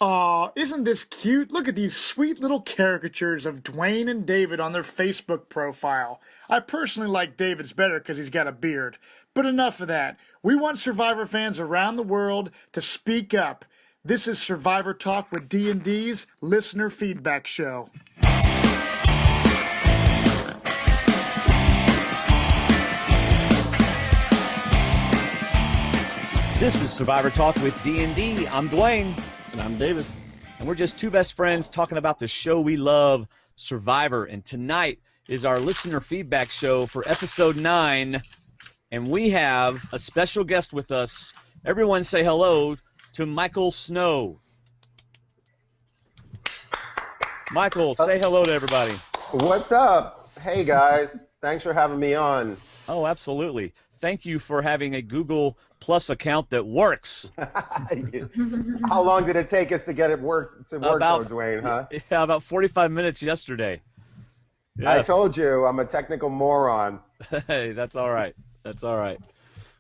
Aw, isn't this cute? Look at these sweet little caricatures of Dwaine and David on their Facebook profile. I personally like David's better because he's got a beard. But enough of that. We want Survivor fans around the world to speak up. This is Survivor Talk with D&D's Listener Feedback Show. This is Survivor Talk with D&D. I'm Dwayne. And I'm David. And we're just two best friends talking about the show we love, Survivor. And tonight is our listener feedback show for Episode 9. And we have a special guest with us. Everyone say hello to Michael Snow. Michael, say hello to everybody. What's up? Hey, guys. Thanks for having me on. Oh, absolutely. Thank you for having a Google Plus account that works. How long did it take us to get it though, Dwayne, huh? Yeah, about 45 minutes yesterday. Yes. I told you, I'm a technical moron. Hey, that's all right. That's all right.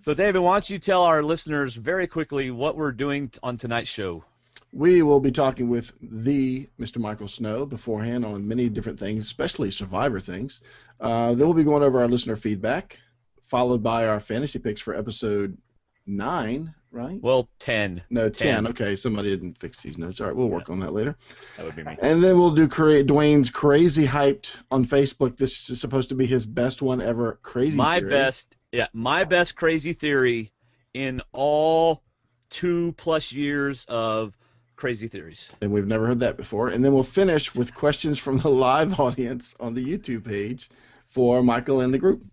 So, David, why don't you tell our listeners very quickly what we're doing on tonight's show? We will be talking with the Mr. Michael Snow beforehand on many different things, especially Survivor things. Then we'll be going over our listener feedback, followed by our fantasy picks for Episode 9, right? Well, 10. No, 10. Okay, somebody didn't fix these notes. All right, we'll work on that later. That would be me. And then we'll do Dwayne's crazy hyped on Facebook. This is supposed to be his best one ever crazy theory. My best crazy theory in all 2+ years of crazy theories. And we've never heard that before. And then we'll finish with questions from the live audience on the YouTube page for Michael and the group.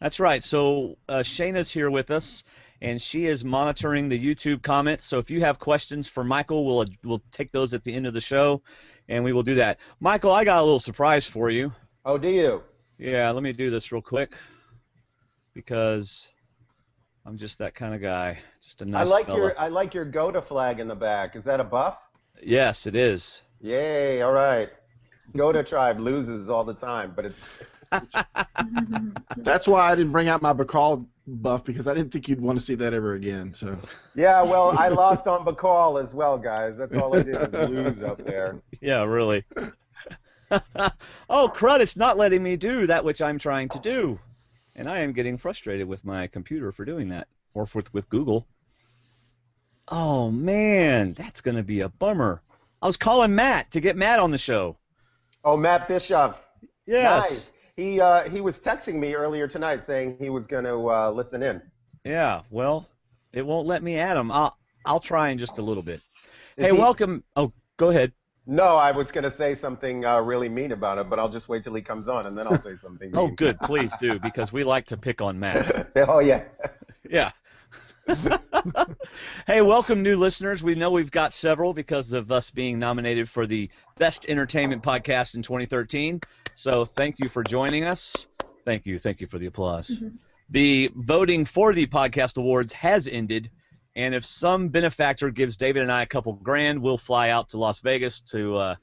That's right. So Shayna's here with us, and she is monitoring the YouTube comments. So if you have questions for Michael, we'll take those at the end of the show, and we will do that. Michael, I got a little surprise for you. Oh, do you? Yeah, let me do this real quick because I'm just that kind of guy. Just a nice fella. I like your Goda flag in the back. Is that a buff? Yes, it is. Yay! All right. Goda tribe loses all the time, but it's. That's why I didn't bring out my Bacall buff, because I didn't think you'd want to see that ever again. So. Yeah, well, I lost on Bacall as well, guys. That's all I did is lose up there. Yeah, really. Oh, crud, it's not letting me do that which I'm trying to do. And I am getting frustrated with my computer for doing that, or with Google. Oh, man, that's going to be a bummer. I was calling Matt to get Matt on the show. Oh, Matt Bischoff. Yes. Nice. He was texting me earlier tonight saying he was going to listen in. Yeah, well, it won't let me add him. I'll try in just a little bit. Hey, welcome. Oh, go ahead. No, I was going to say something really mean about it, but I'll just wait till he comes on, and then I'll say something mean. Oh, good. Please do, because we like to pick on Matt. Oh, yeah. Yeah. Hey, welcome, new listeners. We know we've got several because of us being nominated for the Best Entertainment Podcast in 2013. So thank you for joining us. Thank you for the applause. Mm-hmm. The voting for the podcast awards has ended, and if some benefactor gives David and I a couple grand, we'll fly out to Las Vegas for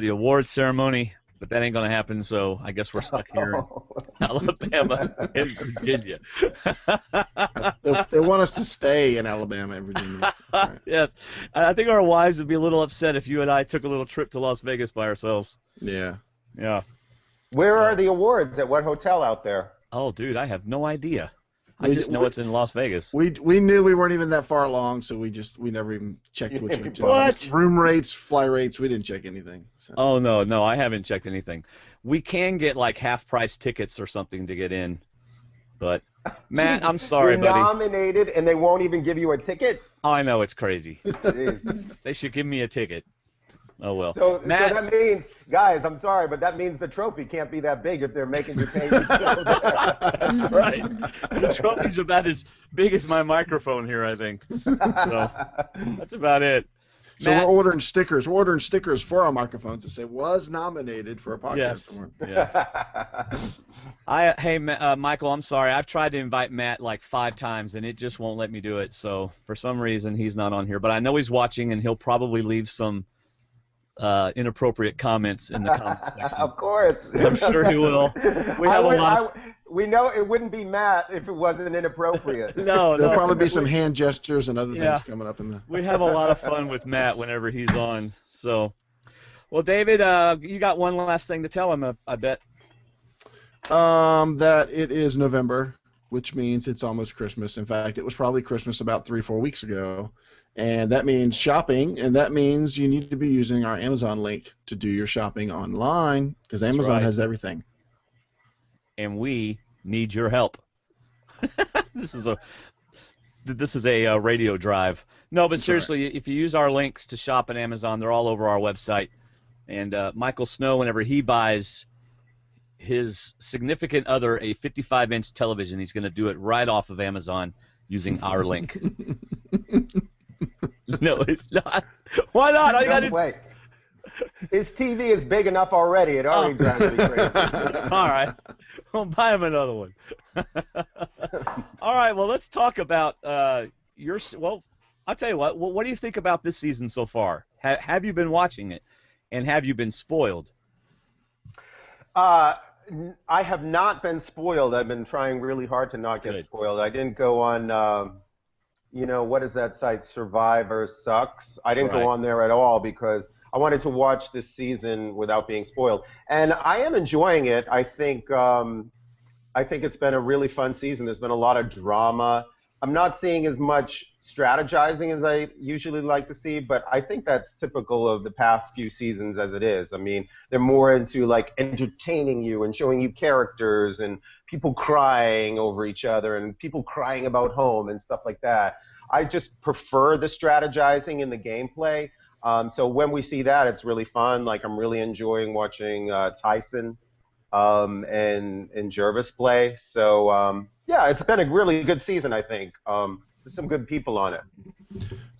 the awards ceremony. But that ain't going to happen, so I guess we're stuck here in Alabama and Virginia. They want us to stay in Alabama and Virginia. Right. Yes. I think our wives would be a little upset if you and I took a little trip to Las Vegas by ourselves. Yeah. Yeah. Where are the awards? At what hotel out there? Oh, dude, I have no idea. I just know it's in Las Vegas. We knew we weren't even that far along, so we never even checked which hotel. What? Room rates, fly rates, we didn't check anything. So. Oh, no, I haven't checked anything. We can get like half-price tickets or something to get in, but Matt, I'm sorry, You're buddy. Nominated and they won't even give you a ticket? Oh, I know, it's crazy. They should give me a ticket. Oh, well. So Matt, that means, guys, I'm sorry, but that means the trophy can't be that big if they're making you pay. That's right. The trophy's about as big as my microphone here, I think. So that's about it. So Matt, we're ordering stickers. We're ordering stickers for our microphones that say was nominated for a podcast award. Yes. Hey, Michael, I'm sorry. I've tried to invite Matt like 5 times, and it just won't let me do it. So for some reason, he's not on here. But I know he's watching, and he'll probably leave some inappropriate comments in the comment section. Of course. I'm sure he will. We have a lot. We know it wouldn't be Matt if it wasn't inappropriate. No, There'll probably be some hand gestures and other Yeah. things coming up in the. We have a lot of fun with Matt whenever he's on. So, well, David, you got one last thing to tell him, I bet. That it is November, which means it's almost Christmas. In fact, it was probably Christmas about 3-4 weeks ago. And that means shopping, and that means you need to be using our Amazon link to do your shopping online, because Amazon right. has everything. And we need your help. This is a radio drive. No, but seriously, if you use our links to shop at Amazon, they're all over our website. And Michael Snow, whenever he buys his significant other a 55-inch television, he's going to do it right off of Amazon using our link. No, it's not. Why not? No way. His TV is big enough already. It already drives me crazy. All right. We'll buy him another one. All right. Well, let's talk about well, I'll tell you what. What do you think about this season so far? Have you been watching it, and have you been spoiled? I have not been spoiled. I've been trying really hard to not get spoiled. I didn't go on, what is that site, Survivor Sucks? I didn't go on there at all because I wanted to watch this season without being spoiled. And I am enjoying it. I think it's been a really fun season. There's been a lot of drama. I'm not seeing as much strategizing as I usually like to see, but I think that's typical of the past few seasons as it is. I mean, they're more into like entertaining you and showing you characters and people crying over each other and people crying about home and stuff like that. I just prefer the strategizing in the gameplay. So when we see that, it's really fun. Like I'm really enjoying watching Tyson and Jervis play. So yeah, it's been a really good season, I think. There's some good people on it.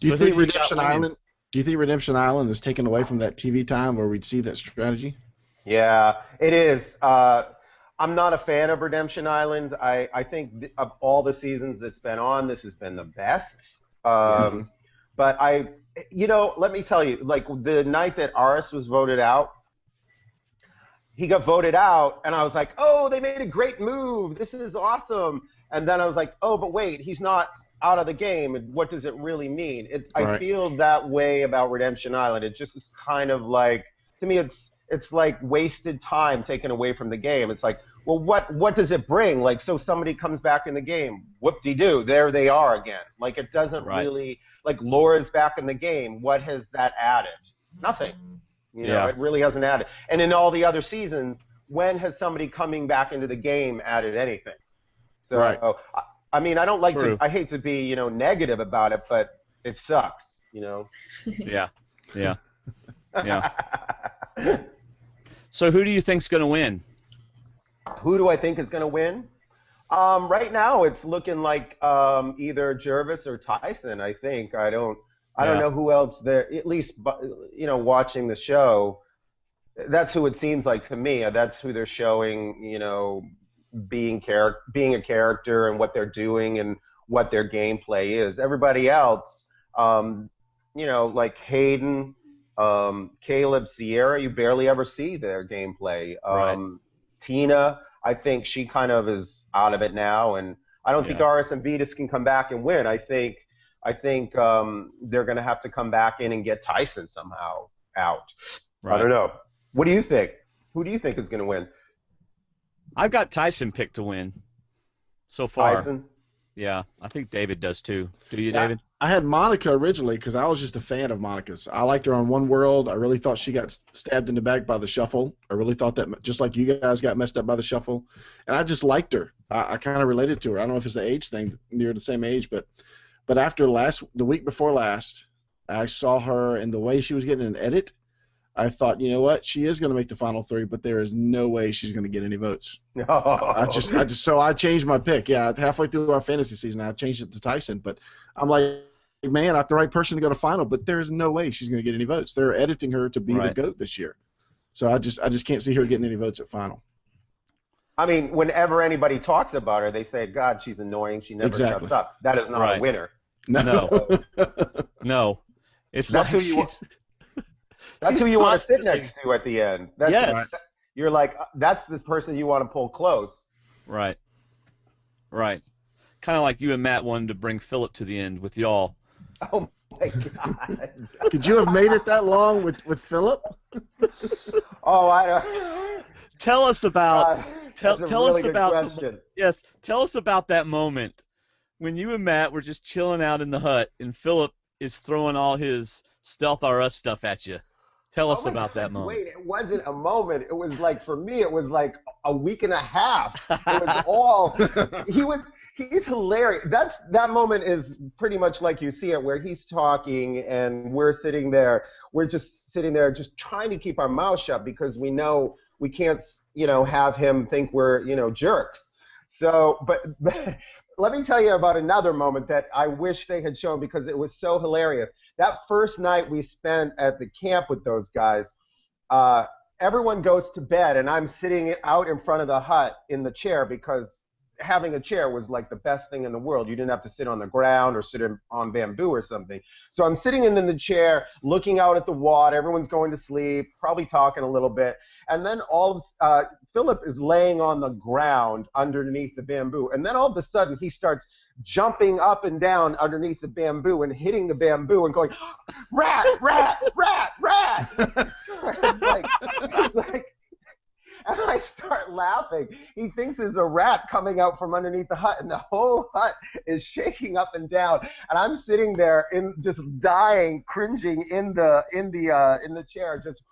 Do you think Redemption Island? Do you think Redemption Island is taken away from that TV time where we'd see that strategy? Yeah, it is. I'm not a fan of Redemption Island. I think of all the seasons it's been on, this has been the best. But let me tell you, like the night that Aris was voted out, he got voted out, and I was like, oh, they made a great move. This is awesome. And then I was like, oh, but wait, he's not out of the game. And what does it really mean? I feel that way about Redemption Island. It just is kind of like, to me, it's like wasted time taken away from the game. It's like, well, what does it bring? Like, so somebody comes back in the game, whoop-de-doo, there they are again. Like, it doesn't really, like, Laura's back in the game. What has that added? Nothing. You know, it really hasn't added. And in all the other seasons, when has somebody coming back into the game added anything? So, I mean, I don't like to, I hate to be, negative about it, but it sucks, Yeah. So who do you think's going to win? Who do I think is going to win? Right now, it's looking like either Jervis or Tyson, I think. I don't know who else there, at least, watching the show. That's who it seems like to me. That's who they're showing, being a character and what they're doing and what their gameplay is. Everybody else, like Hayden, Caleb, Sierra, you barely ever see their gamelay. Tina, I think she kind of is out of it now, and I don't think Aris and Vetus can come back and win. I think they're going to have to come back in and get Tyson somehow out. I don't know. What do you think? Who do you think is going to win? I've got Tyson picked to win so far. Tyson? Yeah, I think David does too. Do you, David? I had Monica originally because I was just a fan of Monica's. I liked her on One World. I really thought she got stabbed in the back by the shuffle. I really thought that, just like you guys got messed up by the shuffle. And I just liked her. I kind of related to her. I don't know if it's the age thing, near the same age, but after the week before last, I saw her and the way she was getting an edit. I thought, you know what? She is going to make the final three, but there is no way she's going to get any votes. So I changed my pick. Yeah, halfway through our fantasy season, I changed it to Tyson. But I'm like, man, I'm the right person to go to final, but there's no way she's going to get any votes. They're editing her to be the GOAT this year. So I just can't see her getting any votes at final. I mean, whenever anybody talks about her, they say, God, she's annoying. She never shuts up. That is not a winner. No. No. It's not who you want. That's She's who you want to sit constantly- next to at the end. That's Yes. You're like, that's this person you want to pull close. Right. Right. Kind of like you and Matt wanted to bring Philip to the end with y'all. Oh my God. Could you have made it that long with Philip? Oh, I don't. Tell us about tell That's a tell really us good about question. yes, tell us about that moment when you and Matt were just chilling out in the hut and Philip is throwing all his Stealth R Us stuff at you. Tell us Oh my about that God, moment. Wait, it wasn't a moment. It was like, for me, it was like a week and a half. It was all, he's hilarious. That moment is pretty much like you see it, where he's talking and we're sitting there. We're just sitting there just trying to keep our mouth shut because we know we can't, have him think we're, jerks. So, but let me tell you about another moment that I wish they had shown because it was so hilarious. That first night we spent at the camp with those guys, everyone goes to bed, and I'm sitting out in front of the hut in the chair because having a chair was like the best thing in the world. You didn't have to sit on the ground or sit on bamboo or something. So I'm sitting in the chair, looking out at the water. Everyone's going to sleep, probably talking a little bit. And then Philip is laying on the ground underneath the bamboo. And then all of a sudden he starts jumping up and down underneath the bamboo and hitting the bamboo and going, rat, rat, rat, rat. So it's like, and I start laughing. He thinks there's a rat coming out from underneath the hut, and the whole hut is shaking up and down. And I'm sitting there just dying, cringing in the chair, just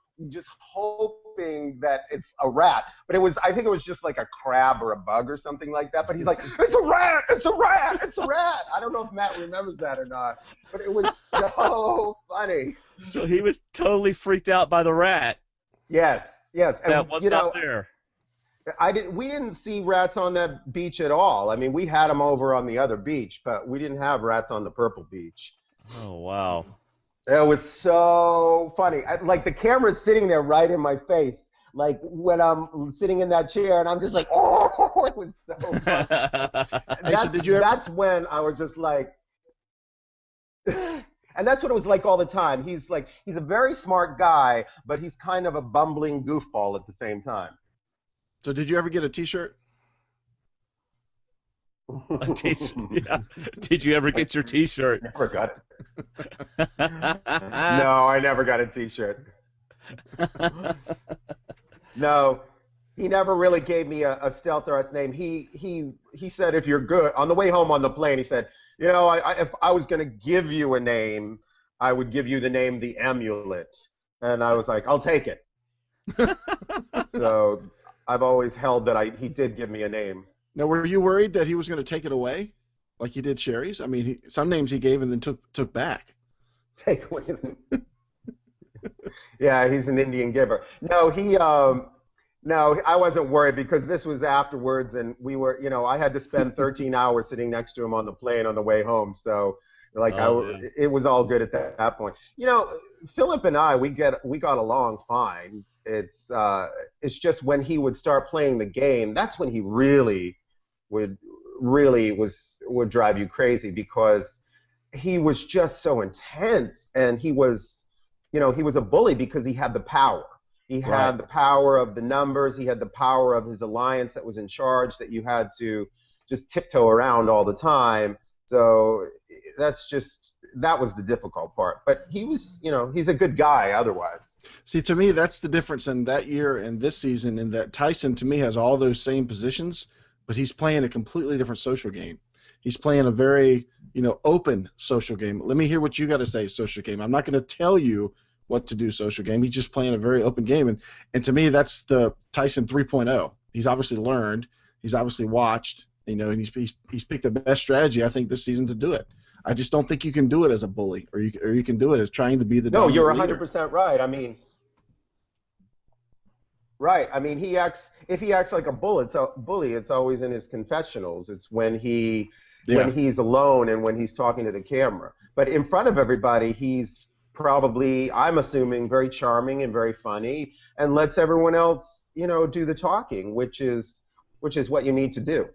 hoping that it's a rat. But I think it was just like a crab or a bug or something like that. But he's like, it's a rat, it's a rat, it's a rat. I don't know if Matt remembers that or not, but it was so funny. So he was totally freaked out by the rat. Yes. And, That was not there. We didn't see rats on that beach at all. I mean, we had them over on the other beach, but we didn't have rats on the purple beach. Oh, wow. It was so funny. Like, the camera's sitting there right in my face, like when I'm sitting in that chair, and I'm just like, oh, it was so funny. That's when I was just like, and that's what it was like all the time. He's a very smart guy, but he's kind of a bumbling goofball at the same time. So did you ever get a T-shirt? A T-shirt, yeah. Did you ever get your T-shirt? Never got it. No, I never got a T-shirt. No, he never really gave me a Stealth R Us name. He said, if you're good, on the way home on the plane, he said, if I was going to give you a name, I would give you the name The Amulet. And I was like, I'll take it. So I've always held that he did give me a name. Now, were you worried that he was going to take it away, like he did Sherry's? I mean, some names he gave and then took back. Take away. Yeah, he's an Indian giver. No, no, I wasn't worried because this was afterwards, and we were, I had to spend 13 hours sitting next to him on the plane on the way home. So, it was all good at that point. Philip and I, we got along fine. It's just when he would start playing the game, that's when he really would drive you crazy because he was just so intense, and he was a bully because he had the power. He had the power of the numbers. He had the power of his alliance that was in charge that you had to just tiptoe around all the time. So that was the difficult part. But he was, he's a good guy otherwise. See, to me, that's the difference in that year and this season, in that Tyson, to me, has all those same positions, but he's playing a completely different social game. He's playing a very, open social game. Let me hear what you got to say, social game. I'm not going to tell you what to do, social game. He's just playing a very open game, and to me, that's the Tyson 3.0. He's obviously learned. He's obviously watched. And he's picked the best strategy, I think, this season to do it. I just don't think you can do it as a bully, or you can do it as trying to be the dominant you're leader. 100% right. If he acts like a bully, it's always in his confessionals. It's when he's alone and when he's talking to the camera. But in front of everybody, he's probably, I'm assuming, very charming and very funny, and lets everyone else, do the talking, which is what you need to do.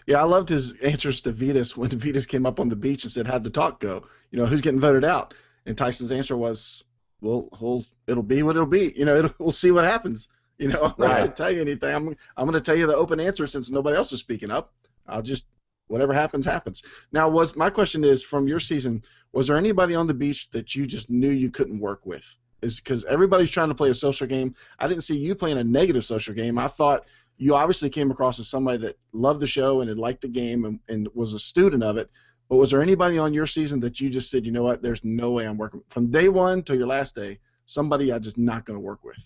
Yeah, I loved his answers to Vitas when Vitas came up on the beach and said, "How'd the talk go? Who's getting voted out?" And Tyson's answer was, it'll be what it'll be. We'll see what happens. I'm not Right. going to tell you anything. I'm going to tell you the open answer since nobody else is speaking up. I'll just whatever happens, happens. Now, my question is, from your season, was there anybody on the beach that you just knew you couldn't work with? Is because everybody's trying to play a social game. I didn't see you playing a negative social game. I thought you obviously came across as somebody that loved the show and had liked the game and was a student of it. But was there anybody on your season that you just said, you know what, there's no way I'm working from day one till your last day, somebody I'm just not going to work with?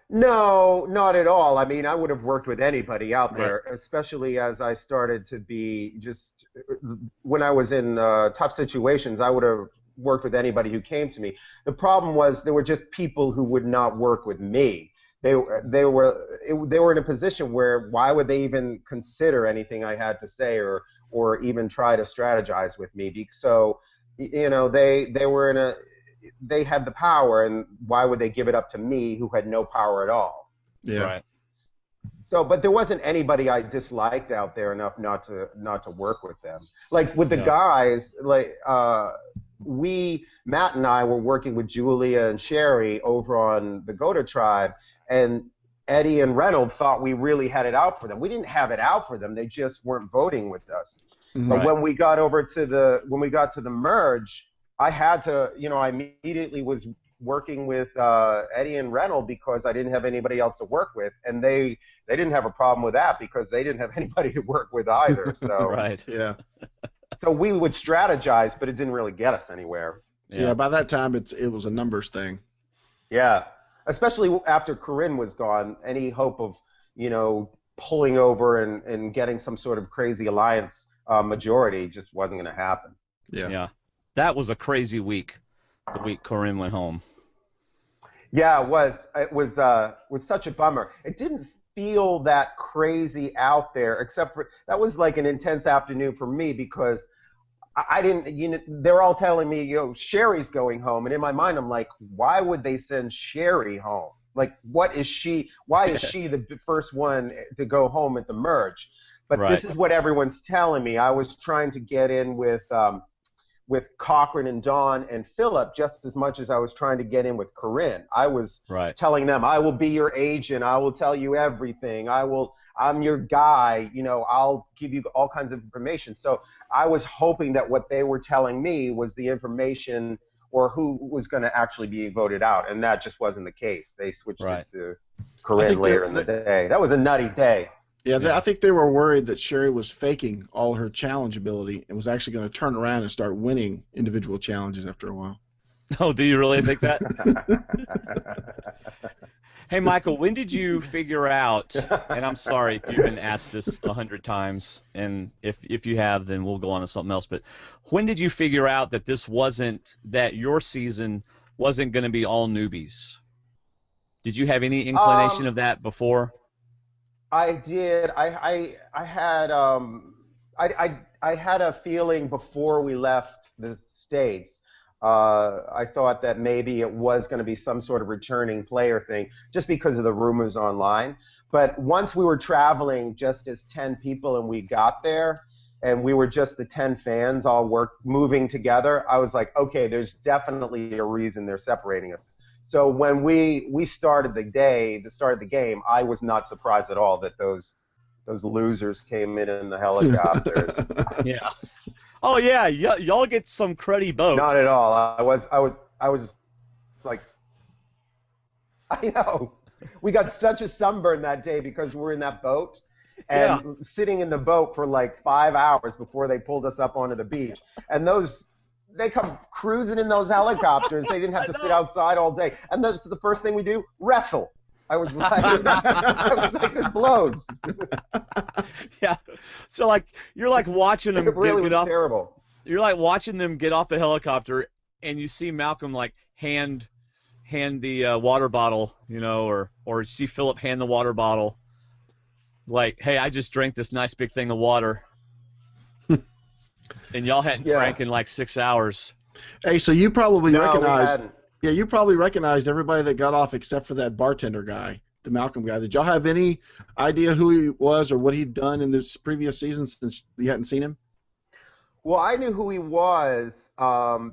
No, not at all. I mean, I would have worked with anybody out there, especially as I started to be just when I was in tough situations, I would have worked with anybody who came to me. The problem was there were just people who would not work with me. They were in a position where why would they even consider anything I had to say or even try to strategize with me? So, they had the power, and why would they give it up to me who had no power at all? Yeah. Right. So, but there wasn't anybody I disliked out there enough not to work with them. Like with the guys, Matt and I were working with Julia and Sherry over on the Goda tribe, and Eddie and Reynolds thought we really had it out for them. We didn't have it out for them. They just weren't voting with us. But when we got to the merge, I had to, I immediately was working with Eddie and Reynolds because I didn't have anybody else to work with, and they didn't have a problem with that because they didn't have anybody to work with either. So Right. Yeah. So we would strategize, but it didn't really get us anywhere. Yeah. By that time, it was a numbers thing. Yeah, especially after Corinne was gone, any hope of pulling over and getting some sort of crazy alliance majority just wasn't going to happen. Yeah. Yeah. That was a crazy week, the week Corinne went home. Yeah, it was. It was such a bummer. It didn't feel that crazy out there, except for that was like an intense afternoon for me because I didn't. They're all telling me, Sherry's going home, and in my mind, I'm like, why would they send Sherry home? Like, what is she? Why is she the first one to go home at the merge? But this is what everyone's telling me. I was trying to get in with Cochran and Dawn and Philip just as much as I was trying to get in with Corinne. I was telling them, I will be your agent. I will tell you everything. I'm your guy. I'll give you all kinds of information. So I was hoping that what they were telling me was the information or who was going to actually be voted out. And that just wasn't the case. They switched it to Corinne later in the day. That was a nutty day. Yeah, I think they were worried that Sherry was faking all her challenge ability and was actually going to turn around and start winning individual challenges after a while. Oh, do you really think that? Hey, Michael, when did you figure out, and I'm sorry if you've been asked this 100 times, and if you have, then we'll go on to something else, but when did you figure out that your season wasn't going to be all newbies? Did you have any inclination of that before? I did. I had a feeling before we left the States. I thought that maybe it was going to be some sort of returning player thing, just because of the rumors online. But once we were traveling just as 10 people and we got there, and we were just the 10 fans all moving together, I was like, okay, there's definitely a reason they're separating us. So when we started the start of the game, I was not surprised at all that those losers came in the helicopters. Yeah. Oh yeah, y'all get some cruddy boat. Not at all. I was like, I know. We got such a sunburn that day because we were in that boat and sitting in the boat for like 5 hours before they pulled us up onto the beach. And they come cruising in those helicopters. They didn't have to sit outside all day. And that's the first thing we do, wrestle. I was like, this blows. Yeah. So you're watching them It really get was off. terrible. You're watching them get off the helicopter, and you see Malcolm hand the water bottle, or see Philip hand the water bottle. Like, hey, I just drank this nice big thing of water. And y'all hadn't drank in 6 hours. Hey, so you probably recognized. We hadn't. Yeah, you probably recognized everybody that got off except for that bartender guy, the Malcolm guy. Did y'all have any idea who he was or what he'd done in this previous season since you hadn't seen him? Well, I knew who he was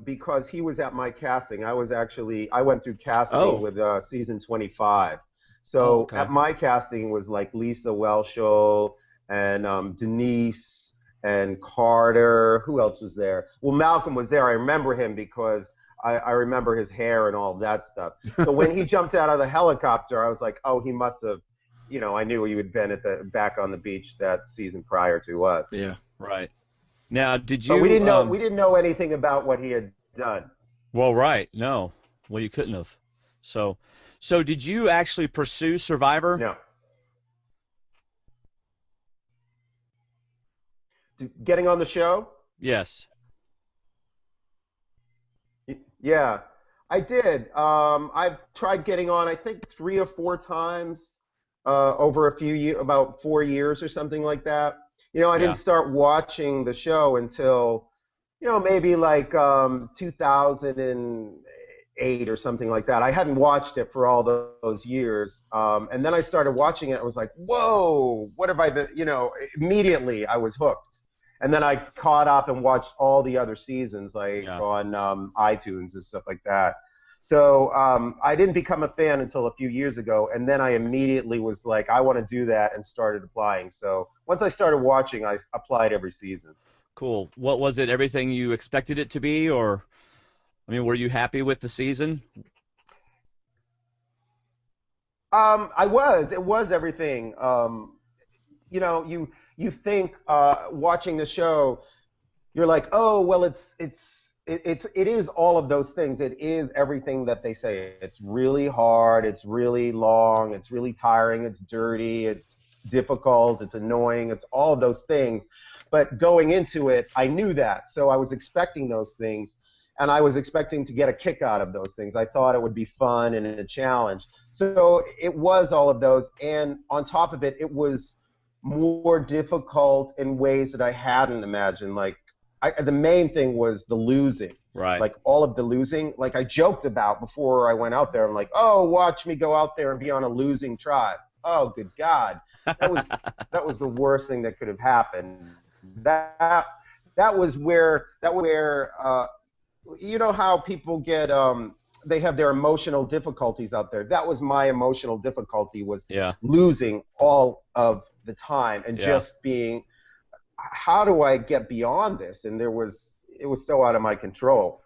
because he was at my casting. I went through casting Oh. with season 25. Oh, So okay. at my casting was like Lisa Welshel and Denise and Carter. Who else was there? Well, Malcolm was there. I remember him because I remember his hair and all that stuff. So when he jumped out of the helicopter, I was like, oh, he must have, I knew he had been back on the beach that season prior to us. Yeah. Right. Now, did But you? we didn't know anything about what he had done. Well, right. No. Well, you couldn't have. So did you actually pursue Survivor? No. Getting on the show? Yes. Yeah, I did. I've tried getting on, I think, 3 or 4 times over a few years, about 4 years or something like that. I Yeah. didn't start watching the show until, maybe like 2008 or something like that. I hadn't watched it for all those years. And then I started watching it. I was like, whoa, what have I been, immediately I was hooked. And then I caught up and watched all the other seasons, like Yeah. on iTunes and stuff like that. So I didn't become a fan until a few years ago, and then I immediately was like, I want to do that, and started applying. So once I started watching, I applied every season. Cool. What was it? Everything you expected it to be, or I mean, were you happy with the season? I was. It was everything. You think watching the show, you're like, oh, well, it is all of those things. It is everything that they say. It's really hard. It's really long. It's really tiring. It's dirty. It's difficult. It's annoying. It's all of those things. But going into it, I knew that. So I was expecting those things, and I was expecting to get a kick out of those things. I thought it would be fun and a challenge. So it was all of those. And on top of it, it was more difficult in ways that I hadn't imagined. Like, the main thing was the losing. Right. Like, all of the losing. Like, I joked about before I went out there. I'm like, oh, watch me go out there and be on a losing tribe. Oh, good God. That was the worst thing that could have happened. That was where you know how people get they have their emotional difficulties out there. That was my emotional difficulty, was Yeah. losing all of the time and Yeah. just being, how do I get beyond this? And it was so out of my control.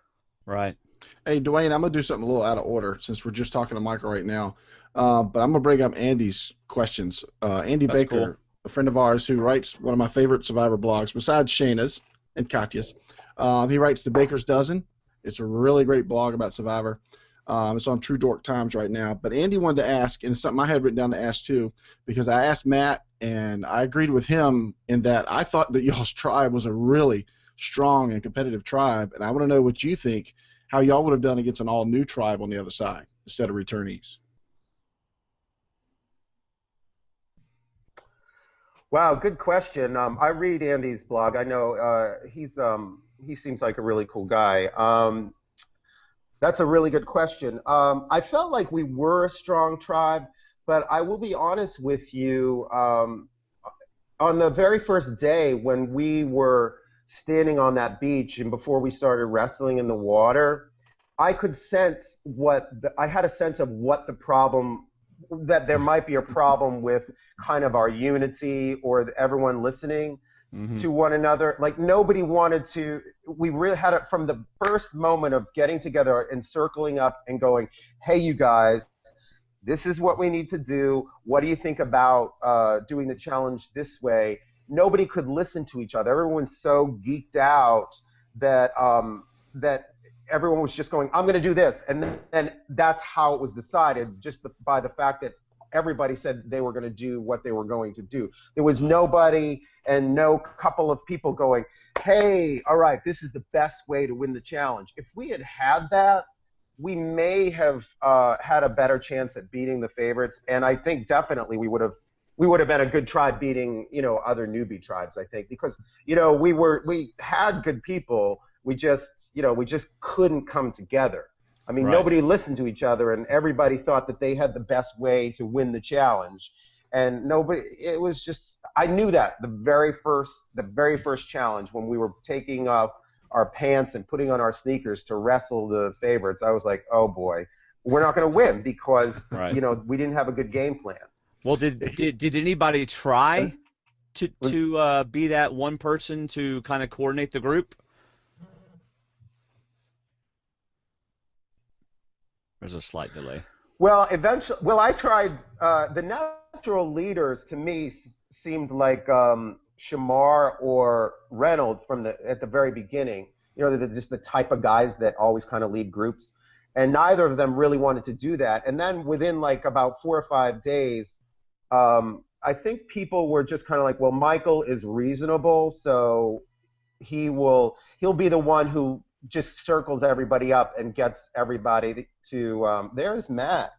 Right. Hey, Dwaine, I'm going to do something a little out of order since we're just talking to Michael right now. But I'm going to bring up Andy's questions. Andy That's Baker, cool. a friend of ours who writes one of my favorite Survivor blogs, besides Shayna's and Katya's. He writes The Baker's Dozen. It's a really great blog about Survivor. It's on True Dork Times right now. But Andy wanted to ask, and it's something I had written down to ask too, because I asked Matt, and I agreed with him in that I thought that y'all's tribe was a really strong and competitive tribe, and I want to know what you think, how y'all would have done against an all-new tribe on the other side instead of returnees. Wow, good question. I read Andy's blog. I know he seems like a really cool guy. That's a really good question. I felt like we were a strong tribe, but I will be honest with you. On the very first day when we were standing on that beach and before we started wrestling in the water, I could sense I had a sense of what the problem, that there might be a problem with kind of our unity or everyone listening to one another. Like, nobody wanted to, we really had it from the first moment of getting together and circling up and going, hey, you guys, this is what we need to do. What do you think about doing the challenge this way? Nobody could listen to each other. Everyone's so geeked out that everyone was just going, I'm going to do this. And then that's how it was decided, just by the fact that everybody said they were going to do what they were going to do. There was nobody and no couple of people going, hey, all right, this is the best way to win the challenge. If we had had that, we may have had a better chance at beating the favorites. And I think definitely we would have been a good tribe beating, other newbie tribes, I think, because, we had good people. We just couldn't come together. I mean, Right. Nobody listened to each other, and everybody thought that they had the best way to win the challenge. and nobody. It was just, I knew that the very first challenge when we were taking off our pants and putting on our sneakers to wrestle the favorites, I was like, oh boy, we're not going to win because Right. we didn't have a good game plan. Well, did anybody try to be that one person to kind of coordinate the group? There's a slight delay. Well, I tried. The natural leaders to me seemed like Shamar or Reynolds at the very beginning. They're just the type of guys that always kind of lead groups, and neither of them really wanted to do that. And then within like about 4 or 5 days, I think people were just kind of like, well, Michael is reasonable, so he'll be the one who just circles everybody up and gets everybody to. There's Matt.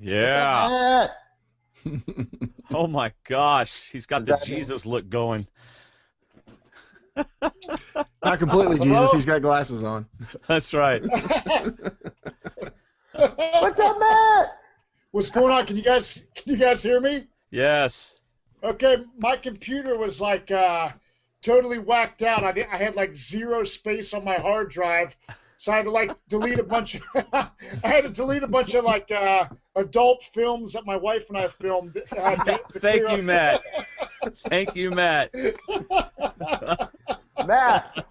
Yeah. Matt? Oh my gosh, he's got Is the that Jesus look going. Not completely Jesus. He's got glasses on. That's right. What's up, Matt? What's going on? Can you guys hear me? Yes. Okay, my computer was like totally whacked out. I had like 0 space on my hard drive, so I had to like delete a bunch of like adult films that my wife and I filmed. Thank you, Matt. Thank you, Matt. Matt.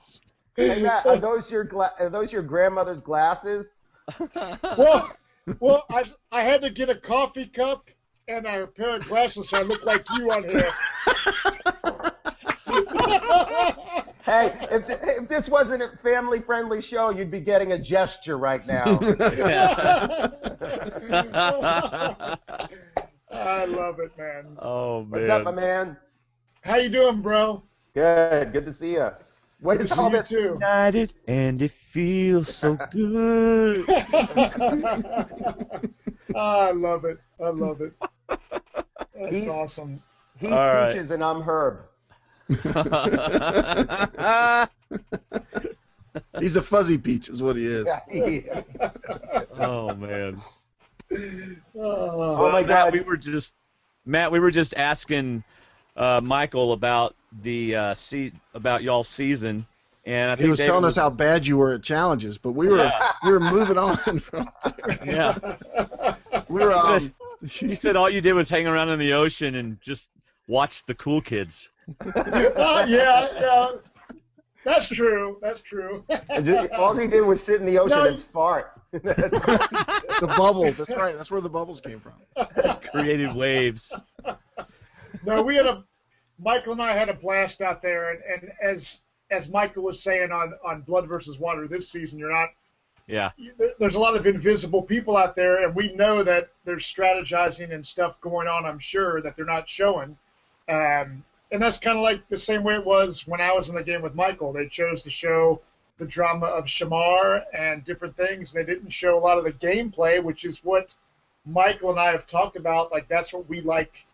Hey, Matt, are those your grandmother's glasses? Well, I had to get a coffee cup and a pair of glasses so I look like you on here. Hey, if this wasn't a family-friendly show, you'd be getting a gesture right now. I love it, man. Oh, man. What's up, my man? How you doing, bro? Good to see you. What Good is to see all you this? too. United, and it feels so good. I love it. That's awesome. He's All right. Peaches and I'm Herb. He's a fuzzy peach, is what he is. Oh, man. Oh my God. Matt, we were just asking Michael about about y'all's season, and I think He was telling us how bad you were at challenges, but we were moving on from there. Yeah. We were He said all you did was hang around in the ocean and just watch the cool kids. Yeah, that's true. All he did was sit in the ocean and fart. the bubbles. That's right. That's where the bubbles came from. Created waves. No, Michael and I had a blast out there, and as Michael was saying on Blood versus Water this season, there's a lot of invisible people out there, and we know that there's strategizing and stuff going on, I'm sure, that they're not showing. And that's kind of like the same way it was when I was in the game with Michael. They chose to show the drama of Shamar and different things. They didn't show a lot of the gameplay, which is what Michael and I have talked about. Like, that's what we like.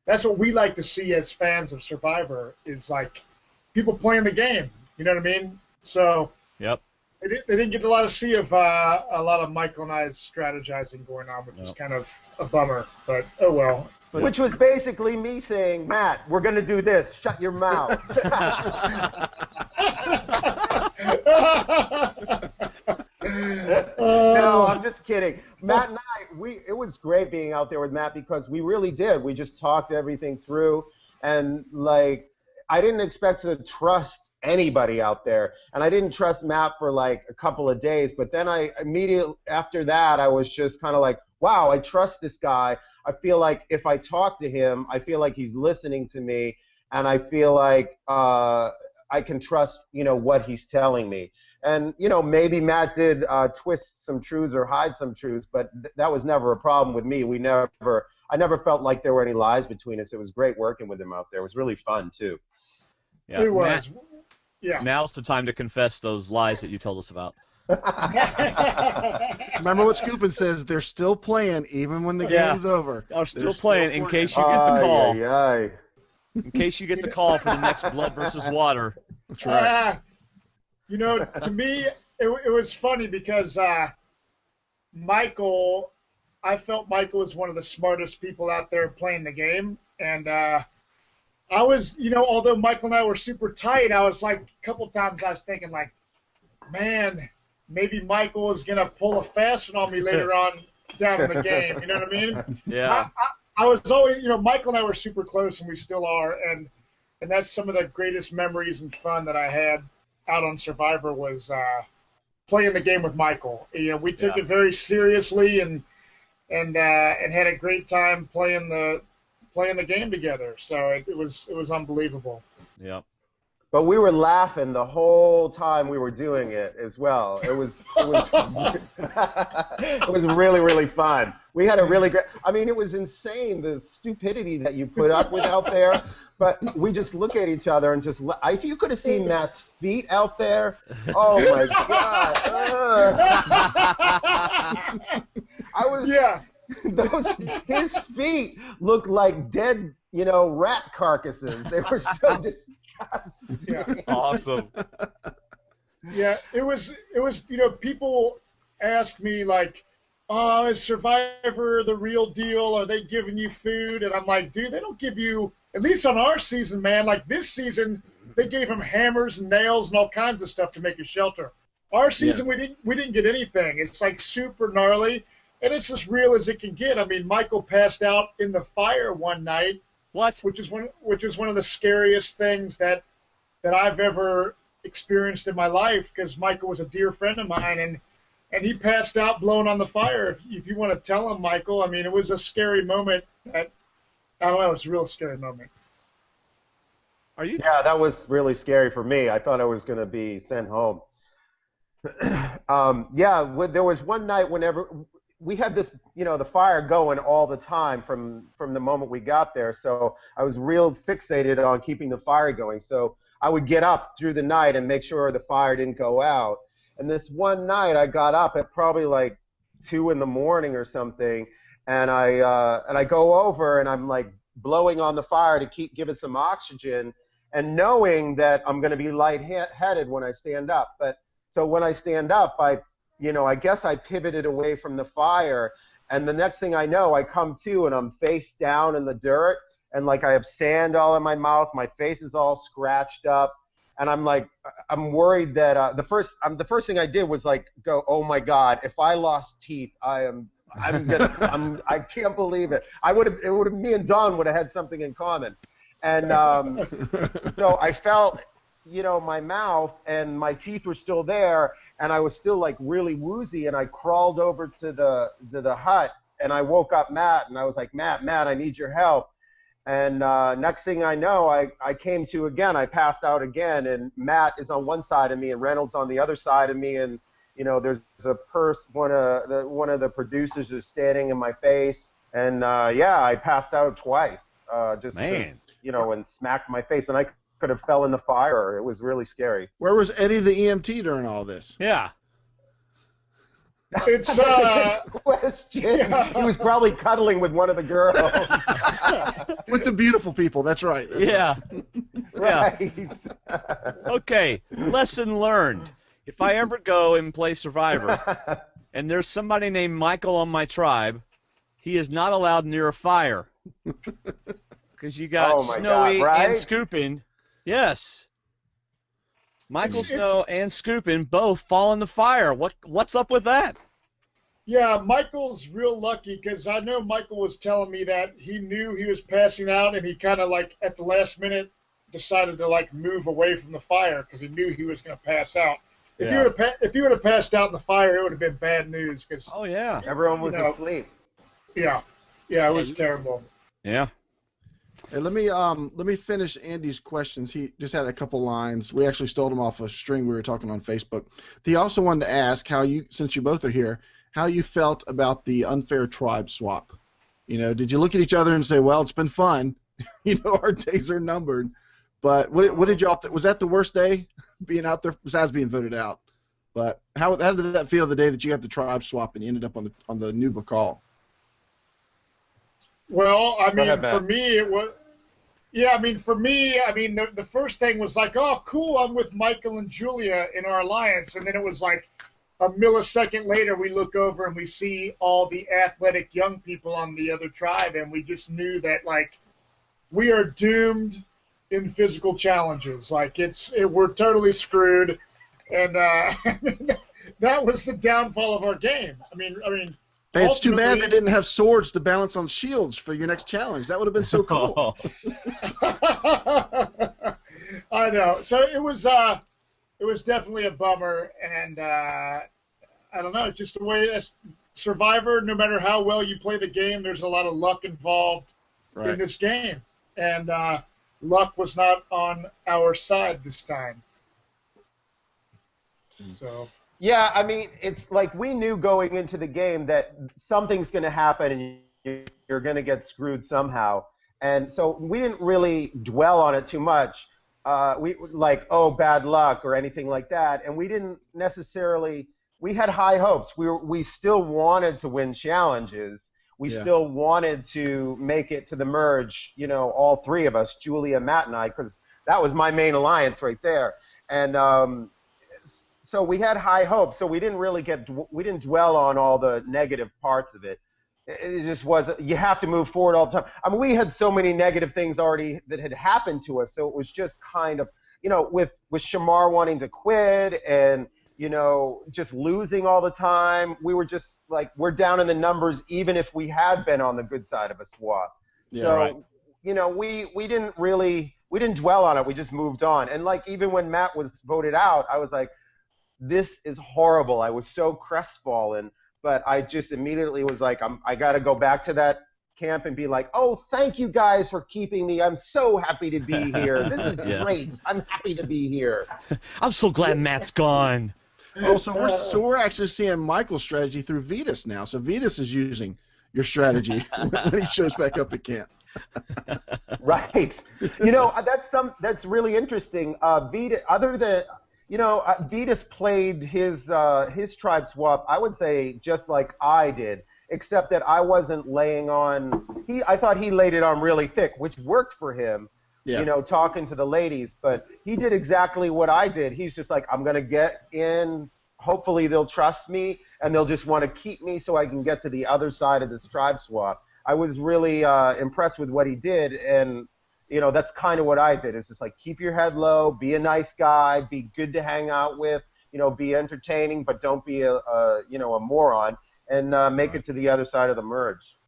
That's what we like to see as fans of Survivor, is like people playing the game. You know what I mean? So Yep. they didn't get a lot of Michael and I's strategizing going on, which is kind of a bummer. But oh well. Which was basically me saying, Matt, we're going to do this. Shut your mouth. No, I'm just kidding. Matt and I, it was great being out there with Matt because we really did. We just talked everything through. And, like, I didn't expect to trust anybody out there. And I didn't trust Matt for, like, a couple of days. But then immediately after that, I was just kind of like, wow, I trust this guy. I feel like if I talk to him, I feel like he's listening to me, and I feel like I can trust, what he's telling me. And, maybe Matt did twist some truths or hide some truths, but that was never a problem with me. I never felt like there were any lies between us. It was great working with him out there. It was really fun, too. Yeah. It was. Yeah. Now's the time to confess those lies that you told us about. Remember what Scoopin says, they're still playing even when the game's over. They're still playing in case you get the call. In case you get the call for the next Blood versus Water. That's right. To me, it was funny because Michael I felt Michael was one of the smartest people out there playing the game, and I was, although Michael and I were super tight, I was like, a couple times I was thinking like, man, maybe Michael is gonna pull a fast one on me later on down in the game. You know what I mean? Yeah. I was always, Michael and I were super close, and we still are, and that's some of the greatest memories and fun that I had out on Survivor was playing the game with Michael. We took it very seriously and had a great time playing the game together. So it was unbelievable. Yep. But we were laughing the whole time we were doing it as well. It was it was really, really fun. We had a really great. I mean, it was insane the stupidity that you put up with out there. But we just look at each other and just. If you could have seen Matt's feet out there, oh my God! I was. Yeah. His feet looked like dead, rat carcasses. They were so disgusting. Yeah. Awesome. Yeah, it was, people ask me like, oh, is Survivor the real deal? Are they giving you food? And I'm like, dude, they don't give you, at least on our season, man, like this season, they gave him hammers and nails and all kinds of stuff to make a shelter. Our season, we didn't get anything. It's like super gnarly, and it's as real as it can get. I mean, Michael passed out in the fire one night. What? Which is one of the scariest things that I've ever experienced in my life, because Michael was a dear friend of mine, and he passed out blown on the fire. If you want to tell him, Michael, I mean, it was a scary moment. I don't know, it was a real scary moment. Are you? Yeah, that was really scary for me. I thought I was going to be sent home. There was one night whenever we had this, the fire going all the time from the moment we got there. So I was real fixated on keeping the fire going. So I would get up through the night and make sure the fire didn't go out. And this one night I got up at probably like 2 in the morning or something, and I go over and I'm like blowing on the fire to give it some oxygen, and knowing that I'm going to be lightheaded when I stand up. So when I stand up, I guess I pivoted away from the fire, and the next thing I know, I come to and I'm face down in the dirt, and like I have sand all in my mouth, my face is all scratched up, and I'm worried that the first thing I did was like go, oh my God, if I lost teeth, I can't believe it. Me and Don would have had something in common, and so I felt, my mouth and my teeth were still there, and I was still like really woozy, and I crawled over to the hut, and I woke up Matt, and I was like, Matt, I need your help. And next thing I know, I came to again. I passed out again, and Matt is on one side of me, and Reynolds on the other side of me, and there's one of the producers is standing in my face, and I passed out twice, just because, and smacked my face, and I could have fell in the fire. It was really scary. Where was Eddie the EMT during all this? Yeah. It's question. Yeah. He was probably cuddling with one of the girls. With the beautiful people. That's right. Yeah. Right. Okay. Lesson learned. If I ever go and play Survivor, and there's somebody named Michael on my tribe, he is not allowed near a fire. Because you got Snowy God, right? and Scoopin. Yes. Michael Snow and Scoopin both fall in the fire. What's up with that? Yeah, Michael's real lucky, because I know Michael was telling me that he knew he was passing out, and he kind of like at the last minute decided to like move away from the fire because he knew he was going to pass out. If you would have passed out in the fire, it would have been bad news. Cause, everyone was asleep. Yeah, it was terrible. Yeah. Hey, let me finish Andy's questions. He just had a couple lines. We actually stole them off a string we were talking on Facebook. He also wanted to ask how you, since you both are here, how you felt about the unfair tribe swap. Did you look at each other and say, well, it's been fun. Our days are numbered. But what did y'all think? Was that the worst day being out there, besides being voted out? But how did that feel the day that you had the tribe swap and you ended up on the new Bacall? Well, I mean, for me, it was. Yeah, I mean, for me, the first thing was like, oh, cool, I'm with Michael and Julia in our alliance, and then it was like, a millisecond later, we look over and we see all the athletic young people on the other tribe, and we just knew that, like, we are doomed in physical challenges. Like, we're totally screwed, and that was the downfall of our game. I mean, Hey, it's too bad they didn't have swords to balance on shields for your next challenge. That would have been so cool. I know. So it was definitely a bummer, and I don't know, just the way as Survivor, no matter how well you play the game, there's a lot of luck involved in this game, and luck was not on our side this time. So. Yeah, I mean, it's like we knew going into the game that something's going to happen and you're going to get screwed somehow. And so we didn't really dwell on it too much. We like, oh, bad luck or anything like that. And we didn't necessarily – we had high hopes. We still wanted to win challenges. We still wanted to make it to the merge, you know, all three of us, Julia, Matt, and I, because that was my main alliance right there. And so we had high hopes, so we didn't really we didn't dwell on all the negative parts of it. It just was, you have to move forward all the time. I mean, we had so many negative things already that had happened to us, so it was just kind of, you know, with Shamar wanting to quit and, you know, just losing all the time, we were just like, we're down in the numbers even if we had been on the good side of a swap. Yeah, so, right. You know, we didn't dwell on it, we just moved on. And like, even when Matt was voted out, I was like, this is horrible. I was so crestfallen, but I just immediately was like, I got to go back to that camp and be like, oh, thank you guys for keeping me. I'm so happy to be here. This is great. I'm happy to be here. I'm so glad Matt's gone. Oh, so we're actually seeing Michael's strategy through Vetus now. So Vetus is using your strategy when he shows back up at camp. Right. You know, that's really interesting. Vetus played his tribe swap, I would say, just like I did, except that I wasn't laying on. I thought he laid it on really thick, which worked for him. Yeah. You know, talking to the ladies, but he did exactly what I did. He's just like, I'm gonna get in. Hopefully they'll trust me and they'll just want to keep me so I can get to the other side of this tribe swap. I was really impressed with what he did, and you know, that's kind of what I did. It's just like, keep your head low, be a nice guy, be good to hang out with, you know, be entertaining, but don't be a moron, and make it to the other side of the merge.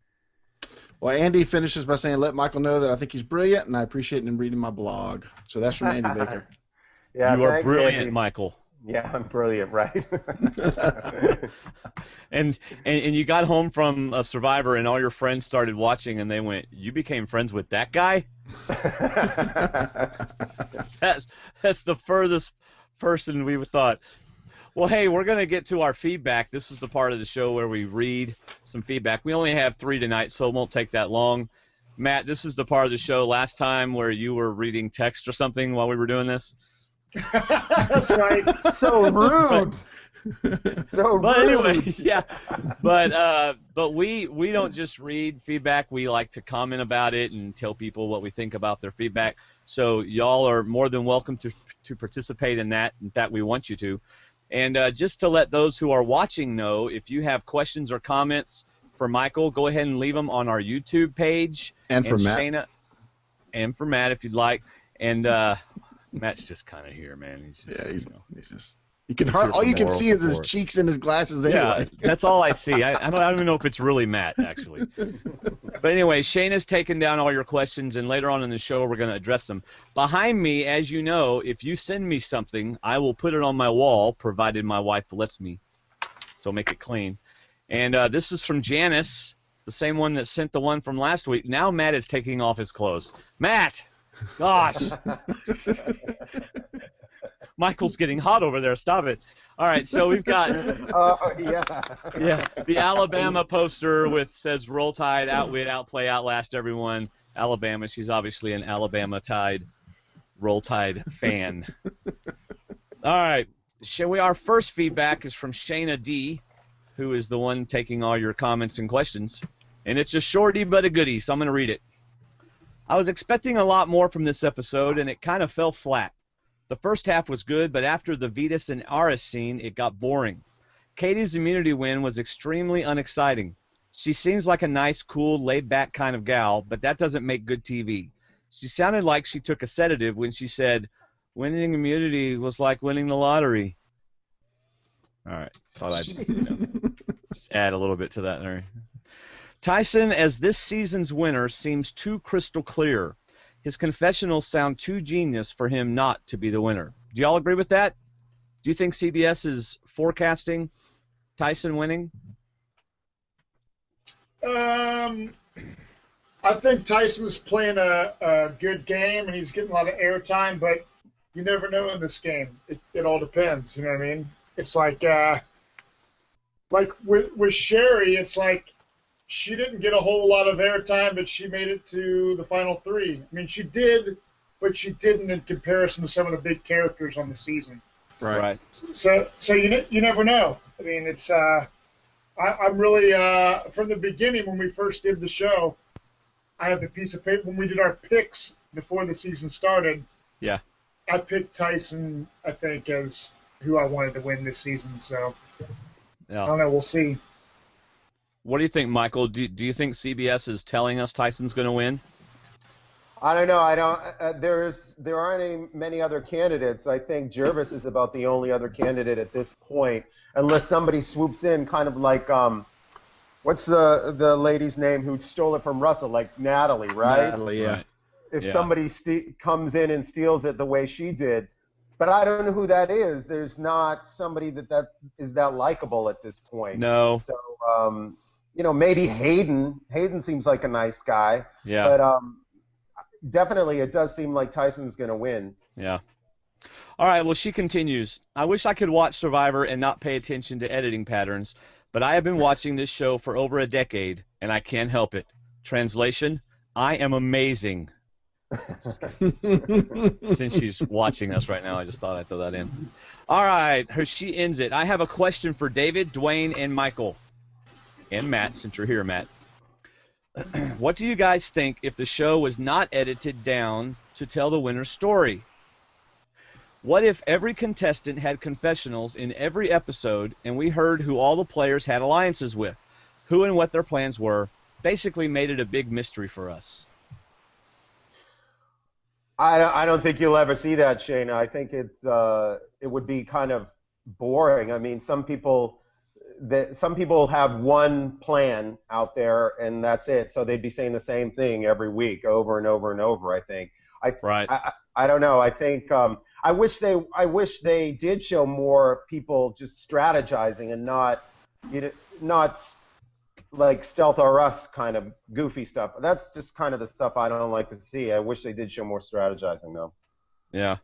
Well, Andy finishes by saying, let Michael know that I think he's brilliant, and I appreciate him reading my blog. So that's from Andy Baker. Yeah, you are thanks, brilliant, Andy. Michael. Yeah, I'm brilliant, right? And you got home from a Survivor, and all your friends started watching, and they went, you became friends with that guy? That's the furthest person we thought. Well, hey, we're going to get to our feedback. This is the part of the show where we read some feedback. We only have 3 tonight, so it won't take that long. Matt, this is the part of the show last time where you were reading text or something while we were doing this. That's right. So rude. So But rude. anyway, yeah. But we don't just read feedback. We like to comment about it and tell people what we think about their feedback. So y'all are more than welcome to participate in that. In fact, we want you to. And just to let those who are watching know, if you have questions or comments for Michael, go ahead and leave them on our YouTube page. And for Matt. Shayna, and for Matt, if you'd like. And Matt's just kind of here, man. He's just, he's just. All you can see is his cheeks and his glasses anyway. Yeah, that's all I see. I don't even know if it's really Matt, actually. But anyway, Shayna's taken down all your questions, and later on in the show we're going to address them. Behind me, as you know, if you send me something, I will put it on my wall, provided my wife lets me. So make it clean. And this is from Janice, the same one that sent the one from last week. Now Matt is taking off his clothes. Matt! Gosh! Michael's getting hot over there. Stop it. All right, so we've got the Alabama poster with says Roll Tide, outwit, outplay, outlast everyone. Alabama. She's obviously an Alabama Tide, Roll Tide fan. All right, our first feedback is from Shayna D, who is the one taking all your comments and questions, and it's a shorty but a goodie, so I'm going to read it. I was expecting a lot more from this episode, and it kind of fell flat. The first half was good, but after the Vetus and Aris scene, it got boring. Katie's immunity win was extremely unexciting. She seems like a nice, cool, laid-back kind of gal, but that doesn't make good TV. She sounded like she took a sedative when she said, winning immunity was like winning the lottery. All right. Thought I'd just add a little bit to that there. Tyson, as this season's winner, seems too crystal clear. His confessionals sound too genius for him not to be the winner. Do y'all agree with that? Do you think CBS is forecasting Tyson winning? I think Tyson's playing a good game, and he's getting a lot of airtime, but you never know in this game. It all depends, you know what I mean? It's like with Sherry, it's like she didn't get a whole lot of airtime, but she made it to the final three. I mean, she did, but she didn't in comparison to some of the big characters on the season. Right. So you never know. I mean, it's I'm really from the beginning when we first did the show, I have the piece of paper when we did our picks before the season started. Yeah. I picked Tyson, I think, as who I wanted to win this season. So Yeah. I don't know. We'll see. What do you think, Michael? Do you think CBS is telling us Tyson's going to win? I don't know. I don't. There aren't many other candidates. I think Jervis is about the only other candidate at this point, unless somebody swoops in, kind of like what's the lady's name who stole it from Russell, like Natalie, right? Natalie, yeah. Right. If somebody comes in and steals it the way she did, but I don't know who that is. There's not somebody that is that likable at this point. No. So maybe Hayden. Hayden seems like a nice guy. Yeah. But definitely, it does seem like Tyson's going to win. Yeah. All right, well, she continues. I wish I could watch Survivor and not pay attention to editing patterns, but I have been watching this show for over a decade, and I can't help it. Translation, I am amazing. Since she's watching us right now, I just thought I'd throw that in. All right, she ends it. I have a question for David, Dwaine, and Michael. And Matt, since you're here, Matt. What do you guys think if the show was not edited down to tell the winner's story? What if every contestant had confessionals in every episode and we heard who all the players had alliances with, who and what their plans were, basically made it a big mystery for us? I don't think you'll ever see that, Shayna. I think it would be kind of boring. I mean, some people have one plan out there and that's it. So they'd be saying the same thing every week, over and over and over. I think. I don't know. I think I wish they did show more people just strategizing and not like Stealth or Us kind of goofy stuff. That's just kind of the stuff I don't like to see. I wish they did show more strategizing, though. Yeah.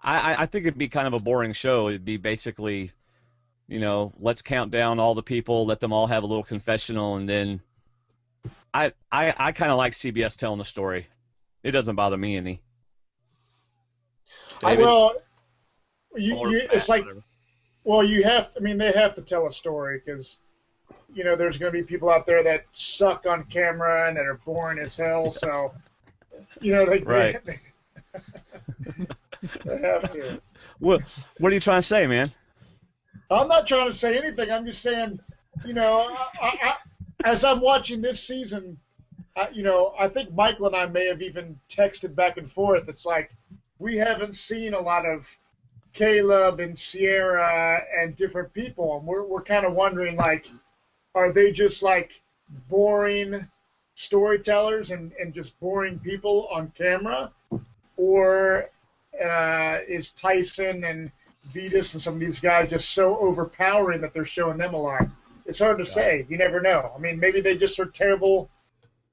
I think it'd be kind of a boring show. It'd be basically, let's count down all the people, let them all have a little confessional, and then I kind of like CBS telling the story. It doesn't bother me any. David? Well, Matt, it's like, whatever. well, you have to. I mean, they have to tell a story because, there's going to be people out there that suck on camera and that are boring as hell. Yes. So, Right. they have to. What are you trying to say, man? I'm not trying to say anything. I'm just saying, as I'm watching this season, I think Michael and I may have even texted back and forth. It's like we haven't seen a lot of Caleb and Sierra and different people, and we're kind of wondering, like, are they just like boring storytellers and just boring people on camera, or is Tyson and Vetus and some of these guys just so overpowering that they're showing them a lot? It's hard to say. You never know. I mean, maybe they just are terrible.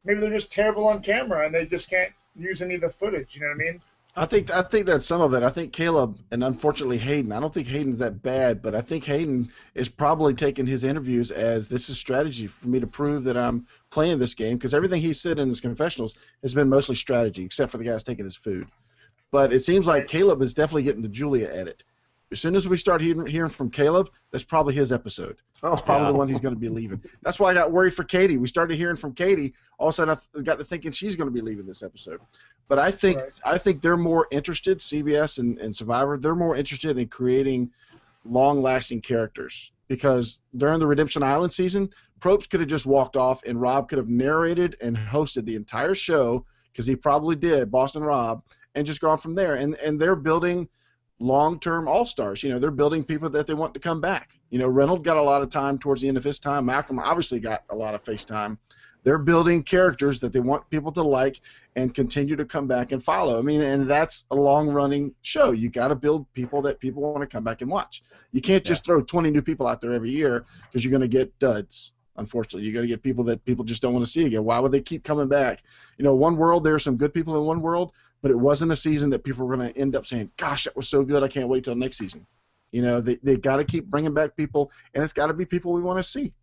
Maybe they're just terrible on camera and they just can't use any of the footage. You know what I mean? I think that's some of it. I think Caleb and unfortunately Hayden. I don't think Hayden's that bad, but I think Hayden is probably taking his interviews as this is strategy for me to prove that I'm playing this game, because everything he said in his confessionals has been mostly strategy, except for the guys taking his food. But it seems like Caleb is definitely getting the Julia edit. As soon as we start hearing from Caleb, that's probably his episode. That's probably the one he's going to be leaving. That's why I got worried for Katie. We started hearing from Katie. All of a sudden, I got to thinking she's going to be leaving this episode. But I think they're more interested, CBS and Survivor, they're more interested in creating long-lasting characters because during the Redemption Island season, Probst could have just walked off and Rob could have narrated and hosted the entire show, because he probably did, Boston Rob, and just gone from there. And they're building long-term all-stars. They're building people that they want to come back. Reynolds got a lot of time towards the end of his time. Malcolm obviously got a lot of face time. They're building characters that they want people to like and continue to come back and follow. And that's a long-running show. You got to build people that people want to come back and watch. You can't just throw 20 new people out there every year, because you're going to get duds. Unfortunately, you're going to get people that people just don't want to see again. Why would they keep coming back? One World, there are some good people in One World, but it wasn't a season that people were going to end up saying, gosh, that was so good, I can't wait till next season. They got to keep bringing back people, and it's got to be people we want to see.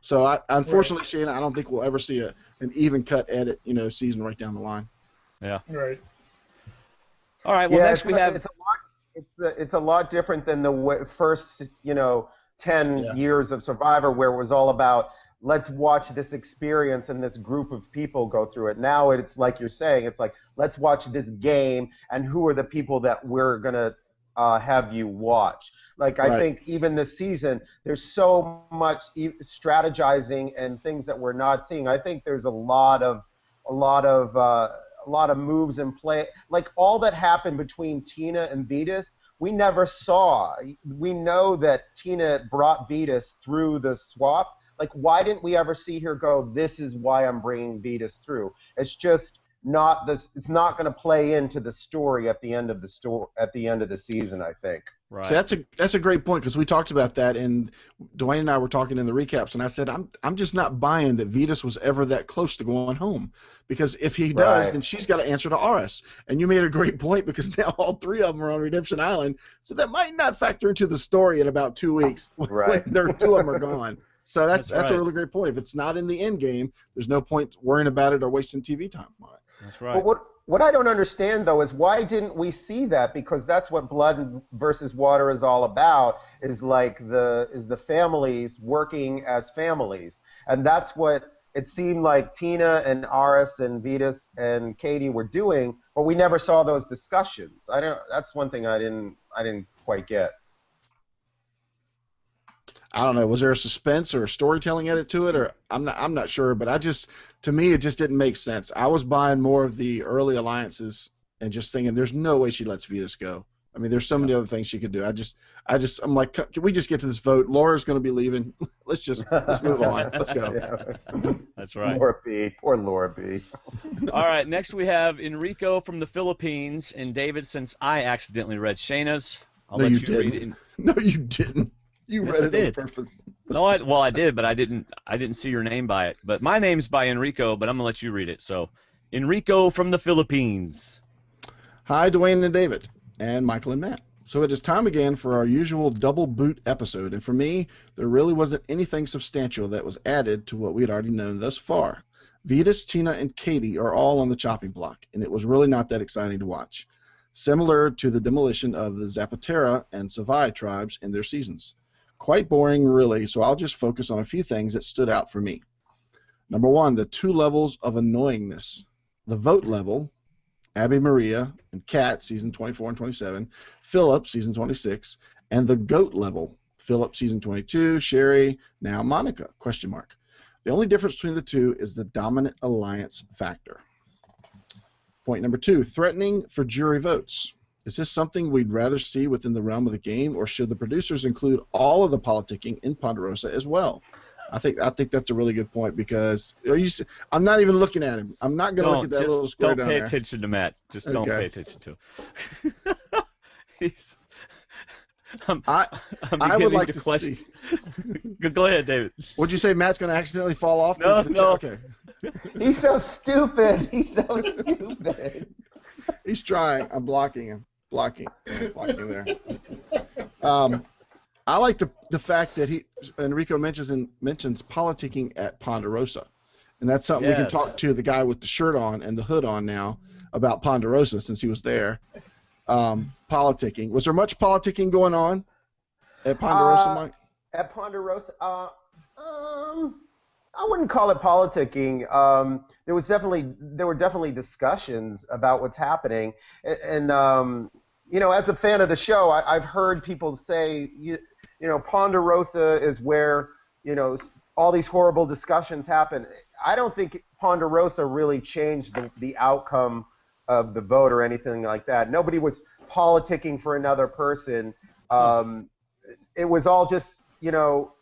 So, unfortunately, Shayna, I don't think we'll ever see an even cut edit, season right down the line. Yeah. Right. All right. Well, next we have. It's a lot different than the first 10 years of Survivor, where it was all about, let's watch this experience and this group of people go through it. Now it's like you're saying, it's like, let's watch this game, and who are the people that we're going to have you watch. Like, I think even this season, there's so much strategizing and things that we're not seeing. I think there's a lot of moves in play. Like, all that happened between Tina and Vetus, we never saw. We know that Tina brought Vetus through the swap. Like, why didn't we ever see her go, this is why I'm bringing Vetus through? It's just not this. It's not going to play into the story at the end of the season, I think. Right. So that's a great point, because we talked about that, and Dwayne and I were talking in the recaps, and I said I'm just not buying that Vetus was ever that close to going home, because if he does, then she's got to answer to Aris. And you made a great point, because now all three of them are on Redemption Island, so that might not factor into the story in about 2 weeks when two of them are gone. So that's a really great point. If it's not in the end game, there's no point worrying about it or wasting TV time on it. That's right. But what I don't understand, though, is why didn't we see that? Because that's what Blood versus Water is all about, is the families working as families. And that's what it seemed like Tina and Aris and Vetus and Katie were doing, but we never saw those discussions. That's one thing I didn't quite get. I don't know. Was there a suspense or a storytelling edit to it, or I'm not sure. But to me, it just didn't make sense. I was buying more of the early alliances and just thinking, there's no way she lets Vetus go. I mean, there's so many other things she could do. I'm like, can we just get to this vote? Laura's going to be leaving. Let's move on. Let's go. Yeah. That's right. Laura B. Poor Laura B. All right. Next we have Enrico from the Philippines, and David. Since I accidentally read Shayna's, I'll let you read it. No, you didn't. You read it on purpose. No, I did, but I didn't see your name by it. But my name's by Enrico, but I'm gonna let you read it. So, Enrico from the Philippines. Hi, Dwaine and David, and Michael and Matt. So it is time again for our usual double boot episode, and for me, there really wasn't anything substantial that was added to what we had already known thus far. Vetus, Tina, and Katie are all on the chopping block, and it was really not that exciting to watch. Similar to the demolition of the Zapatera and Savai tribes in their seasons. Quite boring, really, so I'll just focus on a few things that stood out for me. Number one, the 2 levels of annoyingness. The vote level, Abby Maria and Kat, season 24 and 27, Philip, season 26, and the GOAT level, Philip, season 22, Sherry, now Monica, question mark. The only difference between the two is the dominant alliance factor. Point number 2, threatening for jury votes. Is this something we'd rather see within the realm of the game, or should the producers include all of the politicking in Ponderosa as well? I think that's a really good point, because I'm not even looking at him. I'm not going to look at that little square down there. Don't pay attention to Matt. Just don't pay attention to him. I would like to question. Go ahead, David. Would you say Matt's going to accidentally fall off? No. Okay. He's so stupid. He's so stupid. He's trying. I'm blocking him. Blocking there. I like the fact that Enrico mentions politicking at Ponderosa, and that's something we can talk to the guy with the shirt on and the hood on now about Ponderosa, since he was there. Politicking. Was there much politicking going on at Ponderosa, Mike? At Ponderosa, I wouldn't call it politicking. There were definitely discussions about what's happening, and as a fan of the show, I've heard people say Ponderosa is where, all these horrible discussions happen. I don't think Ponderosa really changed the outcome of the vote or anything like that. Nobody was politicking for another person. It was all just,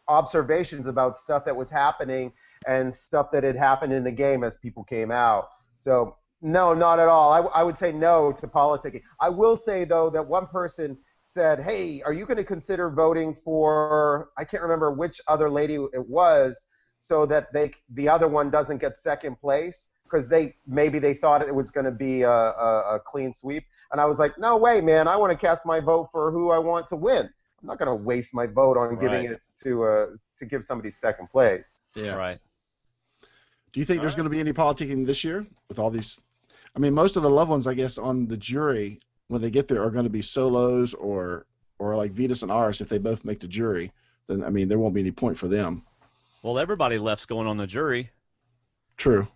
observations about stuff that was happening and stuff that had happened in the game as people came out. So, no, not at all. I would say no to politicking. I will say, though, that one person said, hey, are you going to consider voting for, I can't remember which other lady it was, so that the other one doesn't get second place, because maybe they thought it was going to be a clean sweep. And I was like, no way, man. I want to cast my vote for who I want to win. I'm not going to waste my vote on giving it to give somebody second place. Yeah. Right. Do you think there's going to be any politicking this year with all these? I mean, most of the loved ones, I guess, on the jury, when they get there, are going to be solos or like Vetus and Aris. If they both make the jury, then, I mean, there won't be any point for them. Well, everybody left's going on the jury. True.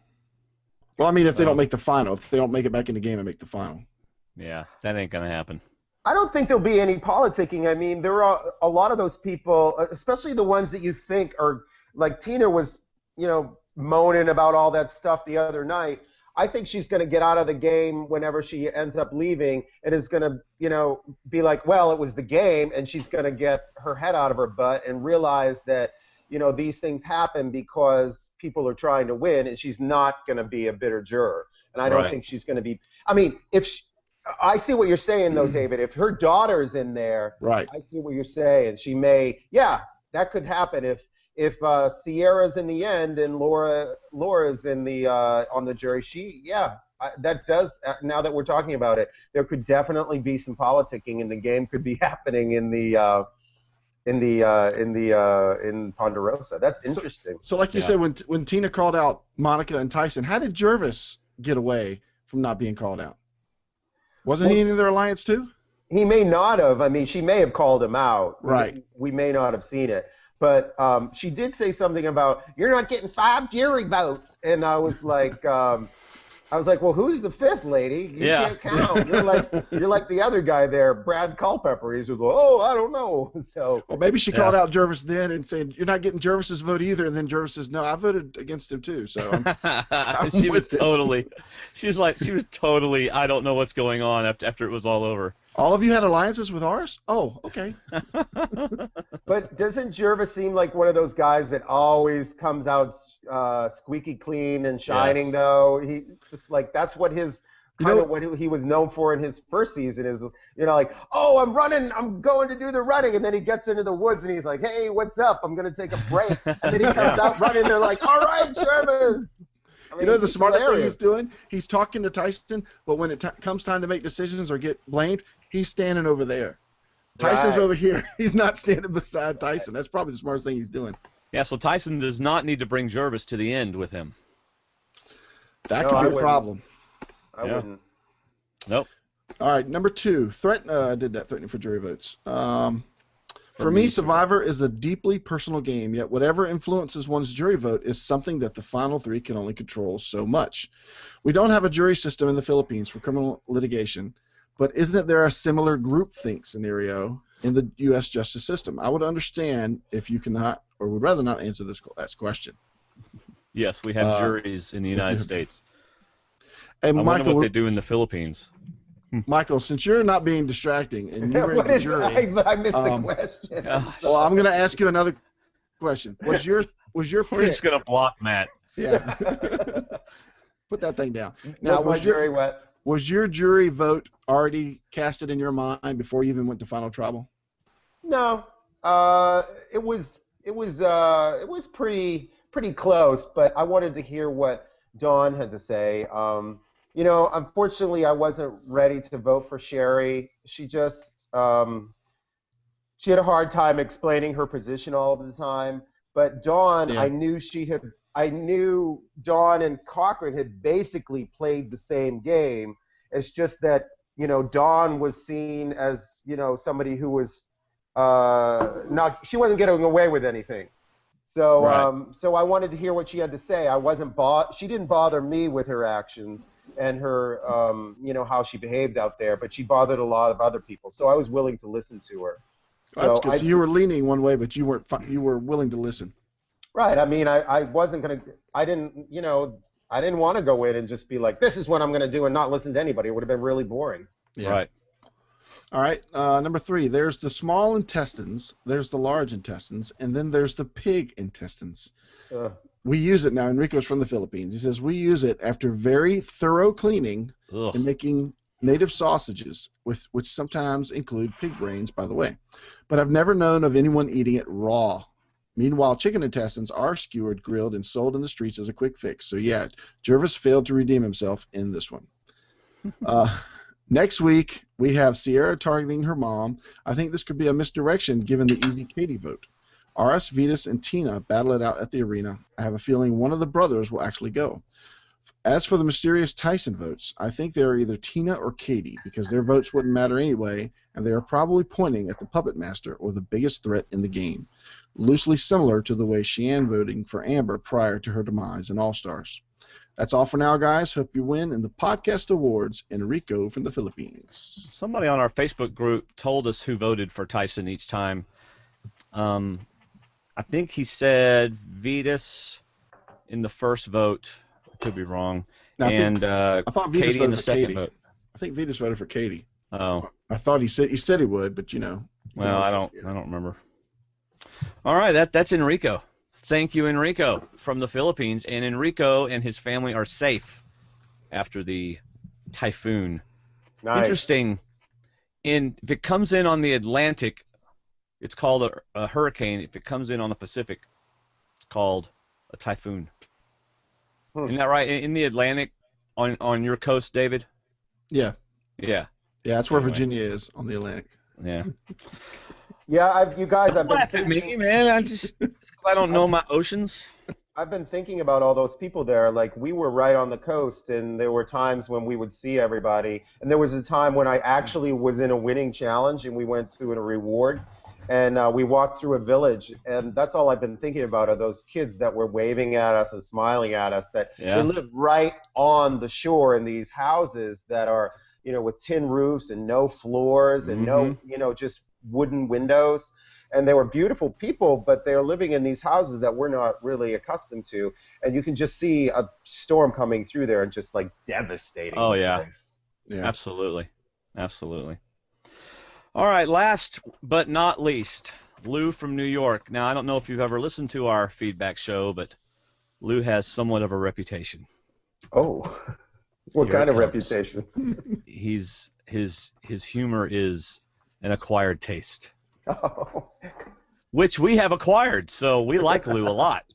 Well, I mean, if they don't make the final, if they don't make it back in the game and make the final. Yeah, that ain't going to happen. I don't think there'll be any politicking. I mean, there are a lot of those people, especially the ones that you think are, like Tina was, moaning about all that stuff the other night. I think she's going to get out of the game whenever she ends up leaving, and is going to, be like, well, it was the game, and she's going to get her head out of her butt and realize that, these things happen because people are trying to win, and she's not going to be a bitter juror. And I don't think she's going to be. I mean, I see what you're saying, though, David. If her daughter's in there, right? I see what you're saying. She may, that could happen if Sierra's in the end and Laura's in the on the jury. That does. Now that we're talking about it, there could definitely be some politicking, and the game could be happening in Ponderosa. That's interesting. So like you said, when Tina called out Monica and Tyson, how did Jervis get away from not being called out? Wasn't he in their alliance too? He may not have. I mean, she may have called him out. Right. We may not have seen it. But she did say something about, you're not getting 5 jury votes. And I was like, well, who's the 5th lady? You can't count. You're like the other guy there, Brad Culpepper. He's just like, oh, I don't know. So. Well, maybe she called out Jervis then and said, you're not getting Jervis's vote either. And then Jervis says, no, I voted against him too. So she was totally, I don't know what's going on after it was all over. All of you had alliances with ours? Oh, okay. But doesn't Jervis seem like one of those guys that always comes out squeaky clean and shining, though? He just like, that's what his what he was known for in his first season is, like, oh, I'm running, I'm going to do the running, and then he gets into the woods and he's like, hey, what's up? I'm going to take a break. And then he comes out running, they're like, all right, Jervis. I mean, the smartest thing he's doing? He's talking to Tyson, but when it comes time to make decisions or get blamed, he's standing over there. Tyson's over here. He's not standing beside Tyson. That's probably the smartest thing he's doing. Yeah, so Tyson does not need to bring Jervis to the end with him. That could be a problem. I wouldn't. Nope. All right, number 2. Threatening for jury votes. For me, Survivor is a deeply personal game, yet whatever influences one's jury vote is something that the final 3 can only control so much. We don't have a jury system in the Philippines for criminal litigation, but isn't there a similar groupthink scenario in the U.S. justice system? I would understand if you cannot, or would rather not answer this question. Yes, we have juries in the United States. Hey, I Michael, wonder what they do in the Philippines. Michael, since you're not being distracting and you're in the jury, I missed the question. Well, I'm going to ask you another question. Was your pick? We're just going to block Matt. Yeah. Put that thing down. Now, was your jury vote already casted in your mind before you even went to final tribal? No. It was pretty close, but I wanted to hear what Dawn had to say. Unfortunately, I wasn't ready to vote for Sherry. She just she had a hard time explaining her position all of the time. But Dawn, I knew Dawn and Cochran had basically played the same game. It's just that Dawn was seen as somebody who was she wasn't getting away with anything. So so I wanted to hear what she had to say. She didn't bother me with her actions and her how she behaved out there, but she bothered a lot of other people. So I was willing to listen to her. Well, that's So good. So you were leaning one way, but you weren't. You were willing to listen. right. I mean, I wasn't gonna. I didn't. I didn't want to go in and just be like, this is what I'm gonna do and not listen to anybody. It would have been really boring. Yeah. Right. All right. Number 3. There's the small intestines. There's the large intestines, and then there's the pig intestines. We use it now. Enrico's from the Philippines. He says we use it after very thorough cleaning Ugh. and making native sausages, which sometimes include pig brains, by the way. But I've never known of anyone eating it raw. Meanwhile, chicken intestines are skewered, grilled, and sold in the streets as a quick fix. So, yeah, Jervis failed to redeem himself in this one. Next week, we have Sierra targeting her mom. I think this could be a misdirection given the easy Katie vote. RS, Vetus, and Tina battle it out at the arena. I have a feeling one of the brothers will actually go. As for the mysterious Tyson votes, I think they are either Tina or Katie because their votes wouldn't matter anyway, and they are probably pointing at the puppet master or the biggest threat in the game, loosely similar to the way Sheehan voting for Amber prior to her demise in All-Stars. That's all for now, guys. Hope you win in the podcast awards. Enrico from the Philippines. Somebody on our Facebook group told us who voted for Tyson each time. I think he said Vetus in the first vote. I could be wrong. Now, I thought Vetus Katie in the voted for second Katie. vote. I think Vetus voted for Katie. Oh. I thought he said he would, but Well, I don't remember. All right, that's Enrico. Thank you, Enrico, from the Philippines. And Enrico and his family are safe after the typhoon. Nice. Interesting. If it comes in on the Atlantic, it's called a hurricane. If it comes in on the Pacific, it's called a typhoon. Isn't that right? In the Atlantic, on your coast, David? Yeah. Yeah. Yeah, that's where Virginia is, on the Atlantic. Yeah. Yeah, I've been laugh at me, man. I don't know my oceans. I've been thinking about all those people there. Like, we were right on the coast, and there were times when we would see everybody. And there was a time when I actually was in a winning challenge, and we went to a reward, and we walked through a village. And that's all I've been thinking about are those kids that were waving at us and smiling at us. That they live right on the shore in these houses that are, with tin roofs and no floors and no, just wooden windows. And they were beautiful people, but they're living in these houses that we're not really accustomed to. And you can just see a storm coming through there and just like devastating. Oh, yeah. Yeah. Absolutely. Absolutely. All right, last but not least, Lou from New York. Now, I don't know if you've ever listened to our feedback show, but Lou has somewhat of a reputation. Oh, what kind of reputation? His humor is an acquired taste. Oh. Which we have acquired, so we like Lou a lot.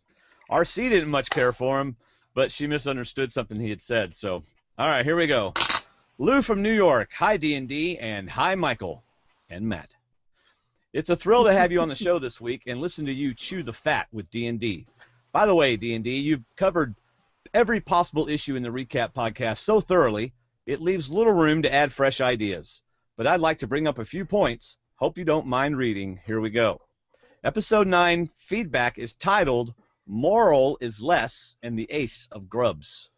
RC didn't much care for him, but she misunderstood something he had said. So, all right, here we go. Lou from New York. Hi, D&D, and hi, Michael and Matt. It's a thrill to have you on the show this week and listen to you chew the fat with D&D. By the way, D&D, you've covered every possible issue in the recap podcast so thoroughly, it leaves little room to add fresh ideas. But I'd like to bring up a few points. Hope you don't mind reading. Here we go. Episode 9 feedback is titled Moral is Less and the Ace of Grubs.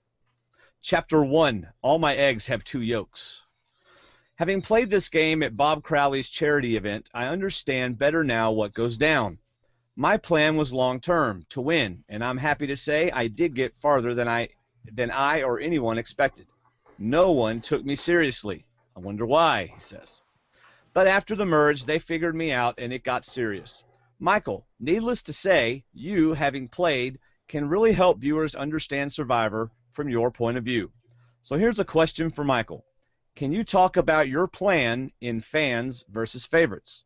Chapter 1, All My Eggs Have Two Yolks. Having played this game at Bob Crowley's charity event, I understand better now what goes down. My plan was long-term, to win, and I'm happy to say I did get farther than I or anyone expected. No one took me seriously. I wonder why, he says. But after the merge, they figured me out, and it got serious. Michael, needless to say, you, having played, can really help viewers understand Survivor from your point of view. So here's a question for Michael. Can you talk about your plan in fans versus favorites?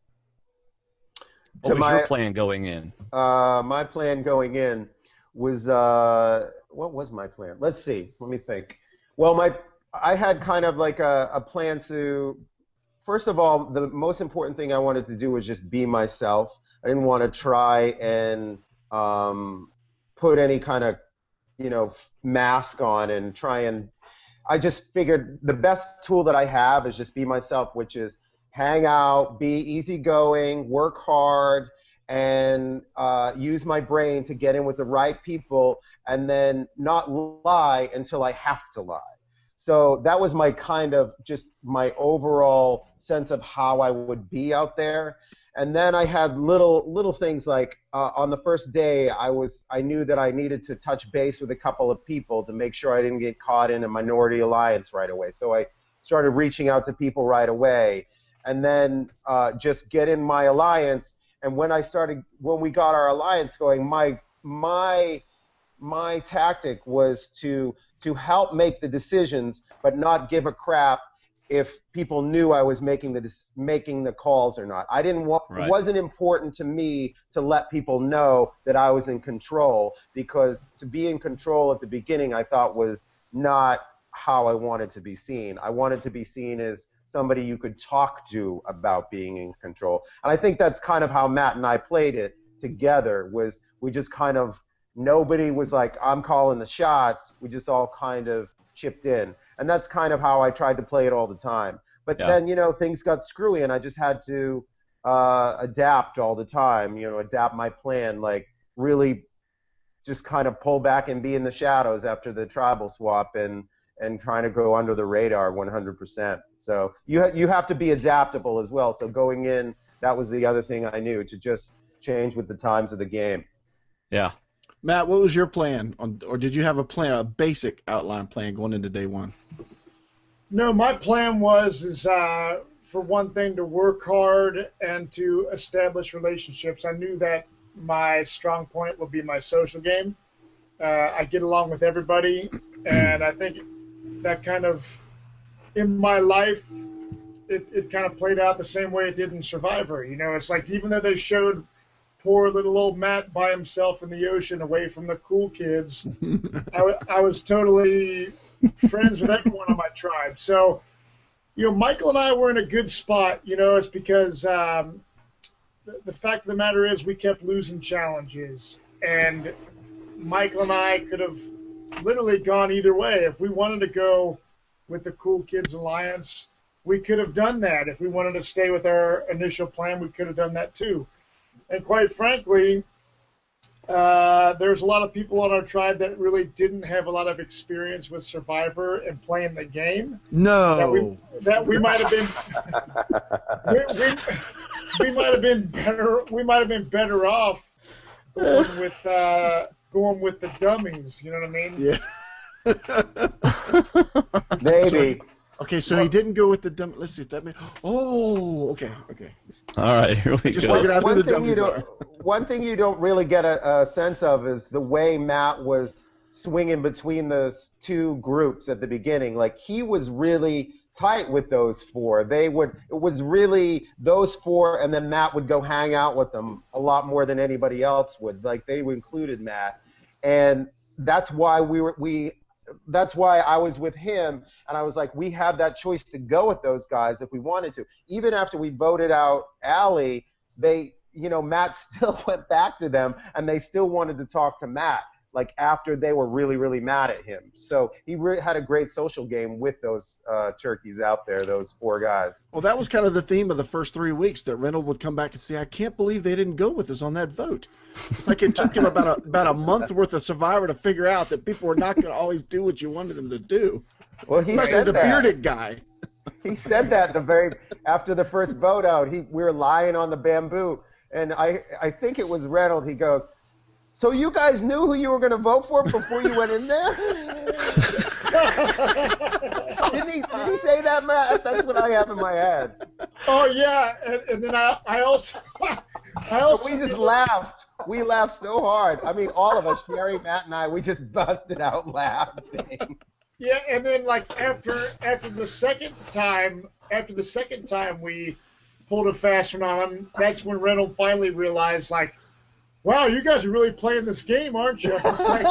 What was your plan going in? My plan going in was, what was my plan? Let's see. Let me think. Well, I had kind of like a plan to, first of all, the most important thing I wanted to do was just be myself. I didn't want to try and put any kind of, mask on and try and, I just figured the best tool that I have is just be myself, which is hang out, be easygoing, work hard, and use my brain to get in with the right people and then not lie until I have to lie. So that was my kind of just my overall sense of how I would be out there. And then I had little things like on the first day I knew that I needed to touch base with a couple of people to make sure I didn't get caught in a minority alliance right away. So I started reaching out to people right away, and then just get in my alliance. And when we got our alliance going, my tactic was to help make the decisions, but not give a crap if people knew I was making the calls or not. I didn't want. Right. It wasn't important to me to let people know that I was in control, because to be in control at the beginning I thought was not how I wanted to be seen. I wanted to be seen as somebody you could talk to about being in control. And I think that's kind of how Matt and I played it together. Was we just kind of, nobody was like, I'm calling the shots. We just all kind of chipped in. And that's kind of how I tried to play it all the time. But then, things got screwy, and I just had to adapt all the time, adapt my plan, like really just kind of pull back and be in the shadows after the tribal swap and kind of go under the radar 100%. So you have to be adaptable as well. So going in, that was the other thing I knew, to just change with the times of the game. Yeah. Matt, what was your plan, or did you have a basic outline plan going into day one? No, my plan is for one thing, to work hard and to establish relationships. I knew that my strong point would be my social game. I get along with everybody, and I think that kind of, in my life, it kind of played out the same way it did in Survivor. It's like, even though they showed poor little old Matt by himself in the ocean away from the cool kids, I was totally friends with everyone on my tribe. So, Michael and I were in a good spot. It's because the fact of the matter is we kept losing challenges, and Michael and I could have literally gone either way. If we wanted to go with the Cool Kids Alliance, we could have done that. If we wanted to stay with our initial plan, we could have done that too. And quite frankly, there's a lot of people on our tribe that really didn't have a lot of experience with Survivor and playing the game. No. That we might have been we might have been better. We might have been better off going with the dummies. You know what I mean? Yeah. Maybe. Okay, so he didn't go with the dumb. Let's see if that means. Oh, okay. All right, here we Just go. figured out who the dummies are. One thing you don't really get a sense of is the way Matt was swinging between those two groups at the beginning. Like, he was really tight with those four. It was really those four, and then Matt would go hang out with them a lot more than anybody else would. Like, they included Matt, and that's why that's why I was with him, and I was like, we had that choice to go with those guys if we wanted to. Even after we voted out Allie, Matt still went back to them, and they still wanted to talk to Matt, like, after they were really, really mad at him. So he had a great social game with those turkeys out there, those four guys. Well, that was kind of the theme of the first 3 weeks, that Reynolds would come back and say, I can't believe they didn't go with us on that vote. It's like it took him about a month worth of Survivor to figure out that people were not going to always do what you wanted them to do. Well, he especially said the that. bearded guy. He said that after the first vote out. We were lying on the bamboo, and I think it was Reynolds. He goes, so you guys knew who you were going to vote for before you went in there? Did he say that, Matt? That's what I have in my head. Oh yeah, and then I also We just laughed. We laughed so hard. I mean, all of us, Sherry, Matt, and I, we just busted out laughing. Yeah, and then like after the second time we pulled a fast one on him, that's when Reynolds finally realized, like, wow, you guys are really playing this game, aren't you? It's like,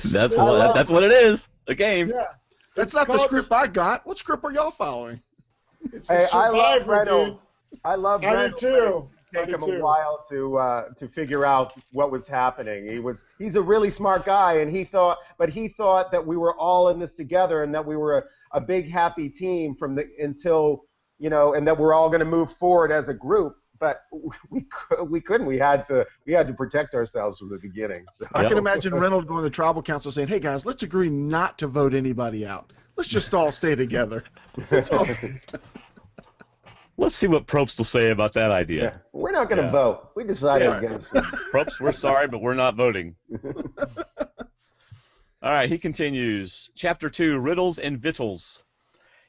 that's what it is. A game. yeah. That's not the script I got. What script are y'all following? It's a Survivor, dude. I love I Reynolds. do too. It took him a while to figure out what was happening. He's a really smart guy, and he thought that we were all in this together, and that we were a big happy team until and that we're all going to move forward as a group. But we couldn't. We had to protect ourselves from the beginning. So. I can imagine Reynolds going to the tribal council saying, "Hey guys, let's agree not to vote anybody out. Let's just all stay together." Let's see what Probst will say about that idea. Yeah. We're not going to Yeah. vote. We decided Yeah. against it. Probst, we're sorry, but we're not voting. All right, he continues. Chapter 2, Riddles and Victuals.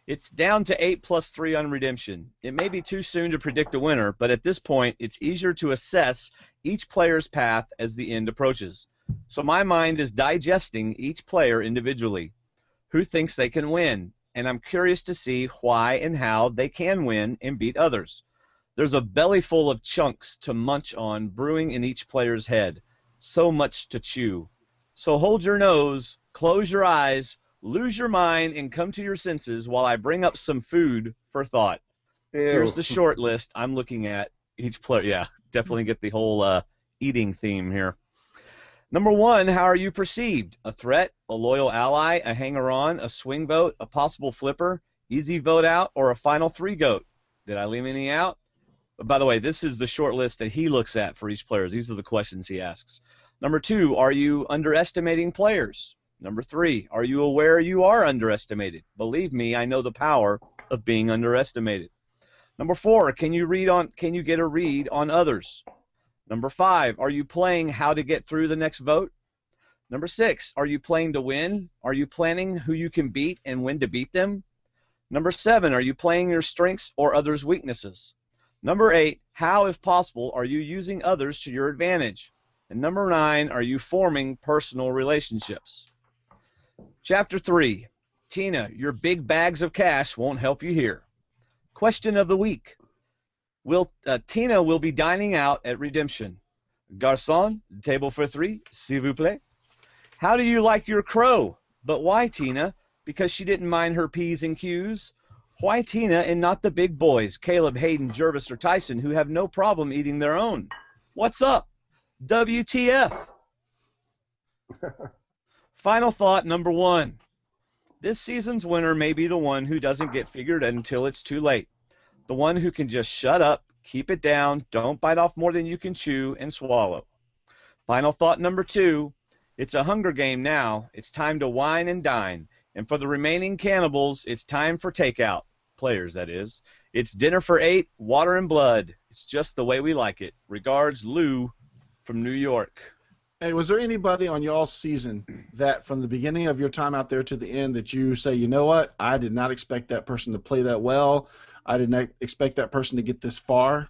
It's down to 8 plus 3 on redemption. It may be too soon to predict a winner, but at this point, it's easier to assess each player's path as the end approaches. So my mind is digesting each player individually. Who thinks they can win? And I'm curious to see why and how they can win and beat others. There's a belly full of chunks to munch on brewing in each player's head. So much to chew. So hold your nose, close your eyes, lose your mind, and come to your senses while I bring up some food for thought. Ew. Here's the short list I'm looking at. Each player, yeah, definitely get the whole eating theme here. Number 1, how are you perceived? A threat, a loyal ally, a hanger-on, a swing vote, a possible flipper, easy vote out, or a final 3 goat? Did I leave any out? But by the way, this is the short list that he looks at for each player. These are the questions he asks. Number 2, are you underestimating players? Number 3, are you aware you are underestimated? Believe me, I know the power of being underestimated. Number 4, can you get a read on others? Number 5, are you playing how to get through the next vote? Number 6, are you playing to win? Are you planning who you can beat and when to beat them? Number 7, are you playing your strengths or others' weaknesses? Number 8, how, if possible, are you using others to your advantage? And number 9, are you forming personal relationships? Chapter 3, Tina, your big bags of cash won't help you here. Question of the week. Tina will be dining out at Redemption. Garçon, table for 3, s'il vous plaît. How do you like your crow? But why, Tina? Because she didn't mind her P's and Q's? Why Tina and not the big boys, Caleb, Hayden, Jervis, or Tyson, who have no problem eating their own? What's up? WTF? Final thought number 1. This season's winner may be the one who doesn't get figured until it's too late. The one who can just shut up, keep it down, don't bite off more than you can chew and swallow. Final thought number 2, it's a Hunger Game now. It's time to wine and dine. And for the remaining cannibals, it's time for takeout. Players, that is. It's dinner for 8, water and blood. It's just the way we like it. Regards, Lou from New York. Hey, was there anybody on y'all's season that from the beginning of your time out there to the end that you say, you know what, I did not expect that person to play that well. I did not expect that person to get this far.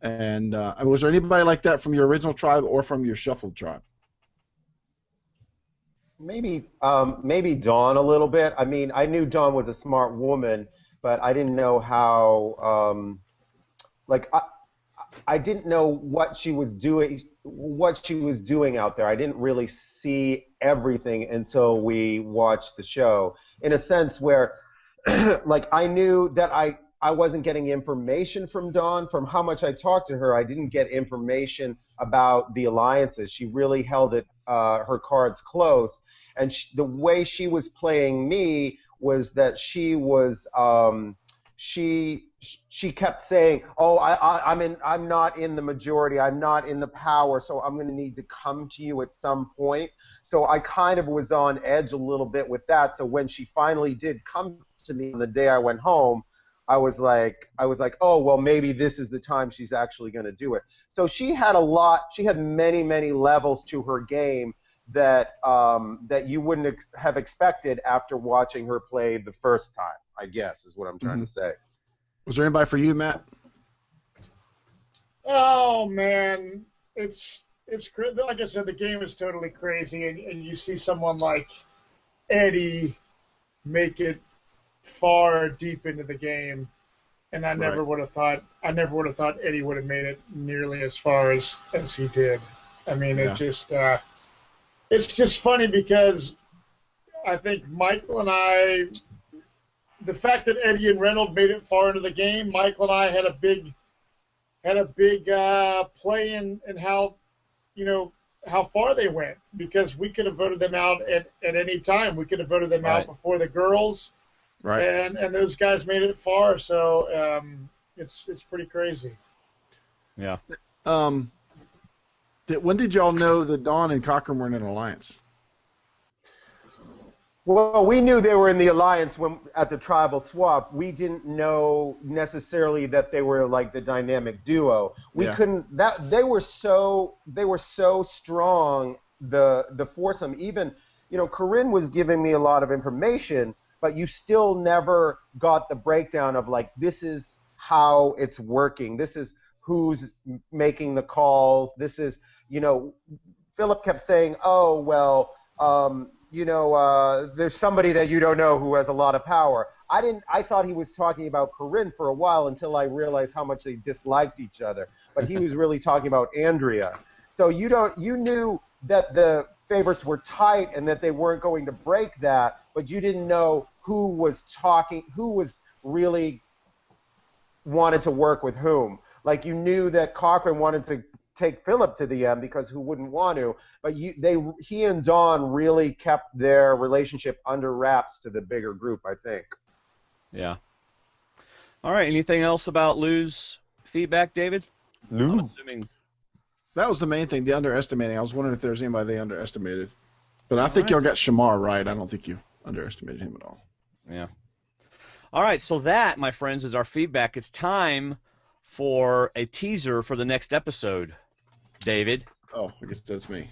And was there anybody like that from your original tribe or from your shuffled tribe? Maybe Dawn a little bit. I mean, I knew Dawn was a smart woman, but I didn't know how. I didn't know what she was doing out there. I didn't really see everything until we watched the show. In a sense where, like, I knew that I wasn't getting information from Dawn. From how much I talked to her, I didn't get information about the alliances. She really held her cards close. And the way she was playing me was that she was she kept saying, "Oh, I'm not in the majority. I'm not in the power. So I'm going to need to come to you at some point." So I kind of was on edge a little bit with that. So when she finally did come to me on the day I went home, I was like, "Oh, well, maybe this is the time she's actually going to do it." So she had many, many levels to her game that you wouldn't have expected after watching her play the first time, I guess, is what I'm trying to say. Was there anybody for you, Matt? Oh man, it's like I said, the game is totally crazy, and you see someone like Eddie make it far deep into the game, and I never would have thought Eddie would have made it nearly as far as he did. I mean, it's just funny because I think Michael and I, the fact that Eddie and Reynolds made it far into the game, Michael and I had a big play in how far they went, because we could have voted them out at any time. We could have voted them out before the girls, and those guys made it far. So it's pretty crazy. Yeah. When did y'all know that Dawn and Cochran were in an alliance? Well, we knew they were in the alliance when at the tribal swap. We didn't know necessarily that they were like the dynamic duo. We couldn't. That they were so strong. The foursome. Even Corinne was giving me a lot of information, but you still never got the breakdown of like this is how it's working. This is who's making the calls. This is Philip kept saying, oh well. There's somebody that you don't know who has a lot of power. I thought he was talking about Corinne for a while until I realized how much they disliked each other. But he was really talking about Andrea. So you knew that the favorites were tight and that they weren't going to break that, but you didn't know who was really wanted to work with whom. Like you knew that Cochran wanted to take Philip to the end because who wouldn't want to? But he and Dawn really kept their relationship under wraps to the bigger group, I think. Yeah. All right. Anything else about Lou's feedback, David? Lou. I'm assuming that was the main thing. The underestimating. I was wondering if there's anybody they underestimated, but I think y'all got Shamar right. I don't think you underestimated him at all. Yeah. All right. So that, my friends, is our feedback. It's time for a teaser for the next episode. David. Oh, I guess that's me.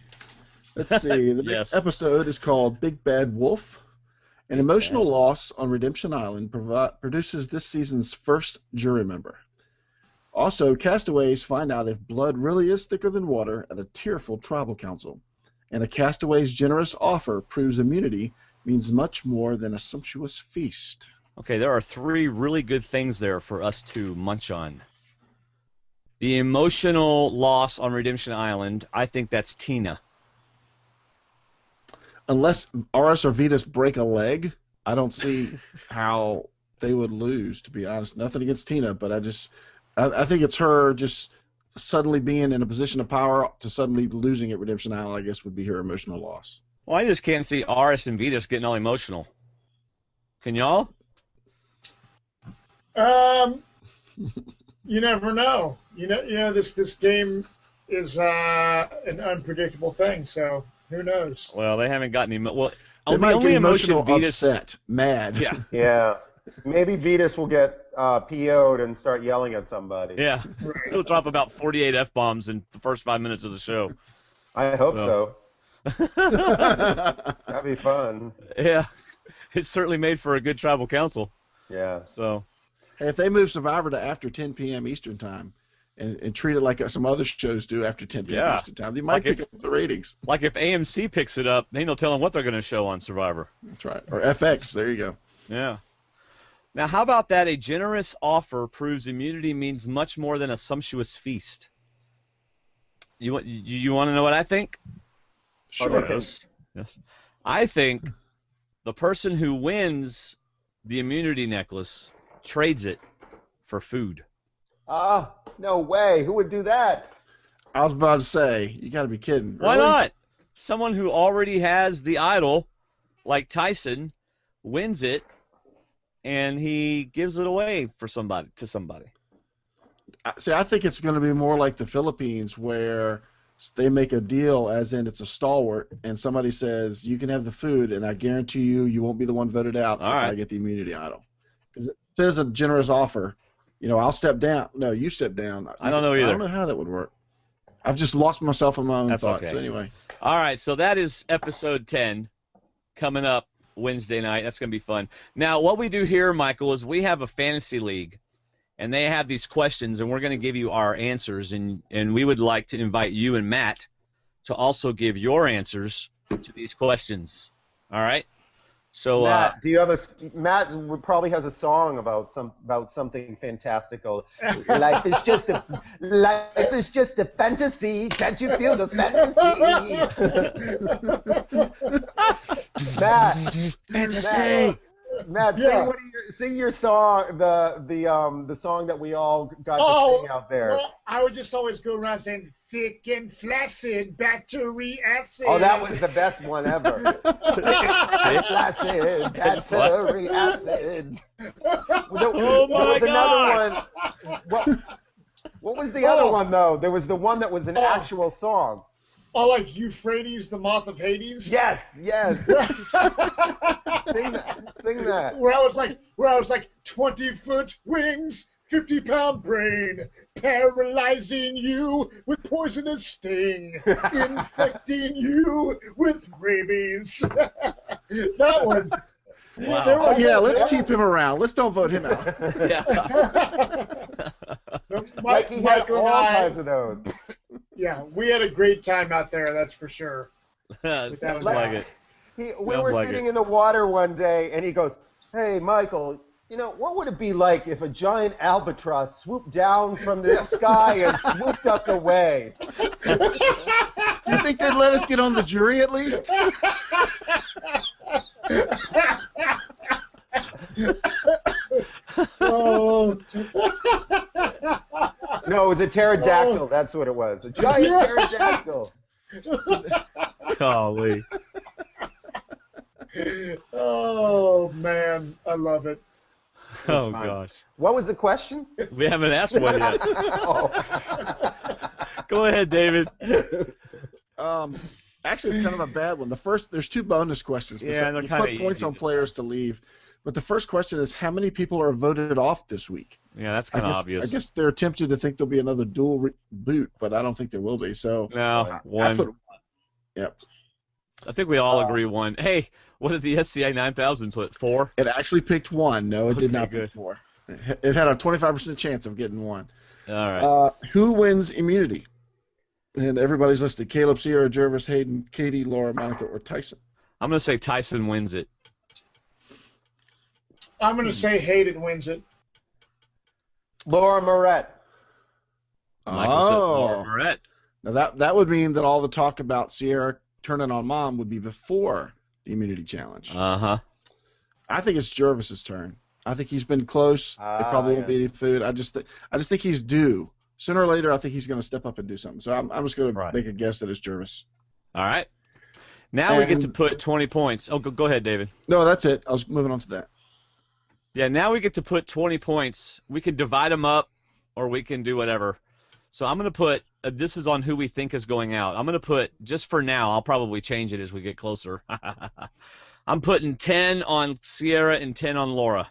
Let's see. The next episode is called Big Bad Wolf. An emotional loss on Redemption Island produces this season's first jury member. Also, castaways find out if blood really is thicker than water at a tearful tribal council. And a castaway's generous offer proves immunity means much more than a sumptuous feast. Okay, there are 3 really good things there for us to munch on. The emotional loss on Redemption Island, I think that's Tina. Unless Aris or Vetus break a leg, I don't see how they would lose, to be honest. Nothing against Tina, but I think it's her just suddenly being in a position of power to suddenly losing at Redemption Island, I guess, would be her emotional loss. Well, I just can't see Aris and Vetus getting all emotional. Can y'all? You never know. This game is an unpredictable thing, so who knows? Well, they haven't gotten any. Well, they the might only get emotion emotional, Vetus, upset, mad. Yeah. Yeah. Maybe Vetus will get PO'd and start yelling at somebody. Yeah. He'll drop about 48 F-bombs in the first 5 minutes of the show. I hope so. That'd be fun. Yeah. It's certainly made for a good tribal council. Yeah. So. Hey, if they move Survivor to after 10 p.m. Eastern Time and treat it like some other shows do after 10 p.m. Eastern Time, they might pick up the ratings. Like if AMC picks it up, they don't tell them what they're going to show on Survivor. That's right. Or FX. There you go. Yeah. Now, how about that? A generous offer proves immunity means much more than a sumptuous feast. You want to know what I think? Sure. Yes. I think the person who wins the immunity necklace trades it for food. No way. Who would do that? I was about to say, you got to be kidding. Why Really? not? Someone who already has the idol, like Tyson, wins it, and he gives it away to somebody. See, I think it's going to be more like the Philippines, where they make a deal, as in it's a stalwart, and somebody says, you can have the food, and I guarantee you won't be the one voted out if I get the immunity idol. Because it says a generous offer. I'll step down. No, you step down. I don't know either. I don't know how that would work. I've just lost myself in my own thoughts. Okay. So anyway. All right, so that is episode 10 coming up Wednesday night. That's going to be fun. Now, what we do here, Michael, is we have a fantasy league, and they have these questions, and we're going to give you our answers, and we would like to invite you and Matt to also give your answers to these questions. All right? So, Matt, Matt probably has a song about something fantastical. Life is just a fantasy. Can't you feel the fantasy? Matt, fantasy. Matt, sing your song, the song that we all got to sing out there. Well, I would just always go around saying thick and flaccid battery acid. Oh, that was the best one ever. Thick and flaccid battery acid. Oh my God! Another one. What was the other one though? There was the one that was an actual song. Oh, like Euphrates, the moth of Hades? Yes. Sing that. Where I was like 20-foot wings, 50-pound brain, paralyzing you with poisonous sting, infecting you with rabies. That one. Wow. Yeah, let's keep him around. Let's don't vote him out. Yeah. Like he had all kinds of those. Yeah, we had a great time out there, that's for sure. Sounds like it. We were sitting in the water one day, and he goes, "Hey, Michael, what would it be like if a giant albatross swooped down from the sky and swooped us away?" Do you think they'd let us get on the jury at least? Oh. No, it was a pterodactyl. That's what it was. A giant pterodactyl. Golly. Oh, man. I love it. Oh, gosh. What was the question? We haven't asked one yet. Oh. Go ahead, David. Actually, it's kind of a bad one. There's two bonus questions. Yeah, they're you kind of put points easy. on players to leave. But the first question is, how many people are voted off this week? Yeah, that's kind of obvious. I guess they're tempted to think there'll be another dual boot, but I don't think there will be. So No, one. I put one. Yep. I think we all agree one. Hey, what did the SCI 9000 put? 4? It actually picked one. No, it did not good. pick 4. It had a 25% chance of getting one. All right. Who wins immunity? And everybody's listed: Caleb, Sierra, Jervis, Hayden, Katie, Laura, Monica, or Tyson. I'm going to say Tyson wins it. I'm going to say Hayden wins it. Laura Moret. Michael says Laura Moret. Now that would mean that all the talk about Sierra turning on Mom would be before the immunity challenge. Uh-huh. I think it's Jervis's turn. I think he's been close. There probably won't be any food. I just think he's due. Sooner or later, I think he's going to step up and do something. So I'm just going to make a guess that it's Jervis. All right. Now we get to put 20 points. Oh, go ahead, David. No, that's it. I was moving on to that. Yeah, now we get to put 20 points. We can divide them up, or we can do whatever. So I'm going to put, this is on who we think is going out. I'm going to put, just for now, I'll probably change it as we get closer. I'm putting 10 on Sierra and 10 on Laura.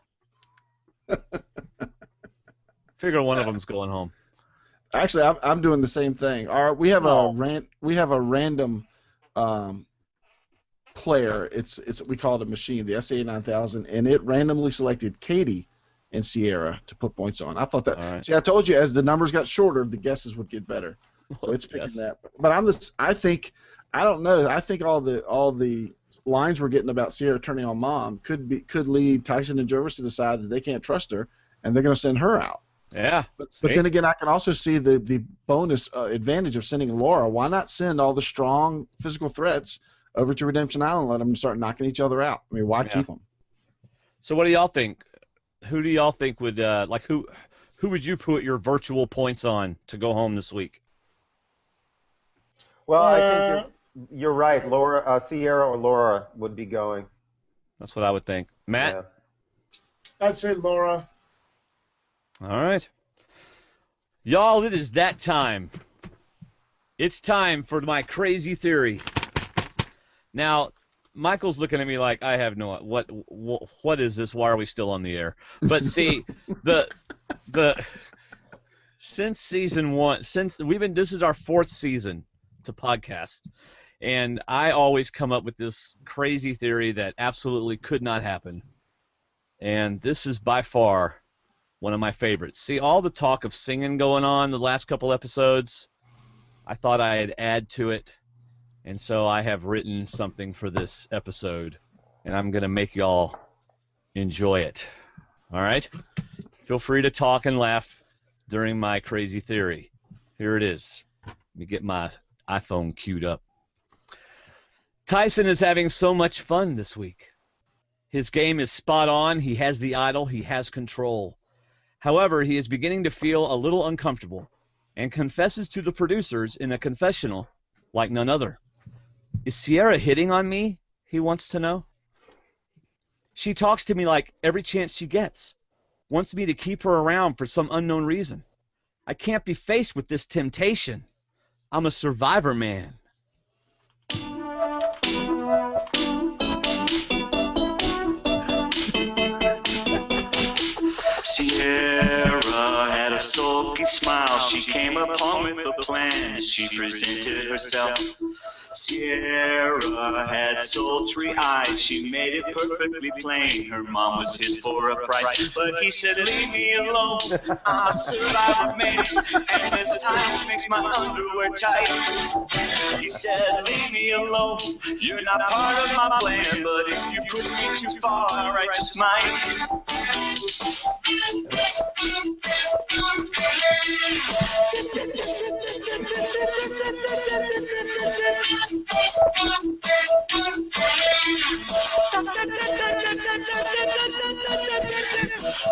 Figure one of them's going home. Actually, I'm doing the same thing. We have a random player. We call it a machine, the SA 9000, and it randomly selected Katie and Sierra to put points on. I thought that. Right. See, I told you as the numbers got shorter, the guesses would get better. So it's picking that. But I don't know. I think all the lines we're getting about Sierra turning on Mom could lead Tyson and Jervis to decide that they can't trust her and they're going to send her out. Yeah. But then again, I can also see the bonus advantage of sending Laura. Why not send all the strong physical threats over to Redemption Island and let them start knocking each other out? I mean, why keep them? So what do y'all think? Who do y'all think would who would you put your virtual points on to go home this week? Well, I think you're right. Laura, Sierra or Laura would be going. That's what I would think. Matt? Yeah. I'd say Laura. All right. Y'all, it is that time. It's time for my crazy theory. Now, Michael's looking at me like I have no what is this? Why are we still on the air? But see, since season 1, this is our 4th season to podcast, and I always come up with this crazy theory that absolutely could not happen. And this is by far one of my favorites. See, all the talk of singing going on the last couple episodes, I thought I'd add to it. And so I have written something for this episode, and I'm going to make y'all enjoy it. All right? Feel free to talk and laugh during my crazy theory. Here it is. Let me get my iPhone queued up. Tyson is having so much fun this week. His game is spot on. He has the idol. He has control. However, he is beginning to feel a little uncomfortable and confesses to the producers in a confessional like none other. Is Sierra hitting on me? He wants to know. She talks to me like every chance she gets, wants me to keep her around for some unknown reason. I can't be faced with this temptation. I'm a survivor man. she came upon with a plan. She presented herself. Sierra had sultry eyes, she made it perfectly plain. Her mom was his for a price, but he said, leave me alone, I'm a survivor man, and this time makes my underwear tight. He said, leave me alone, you're not part of my plan, but if you push me too far, I just might.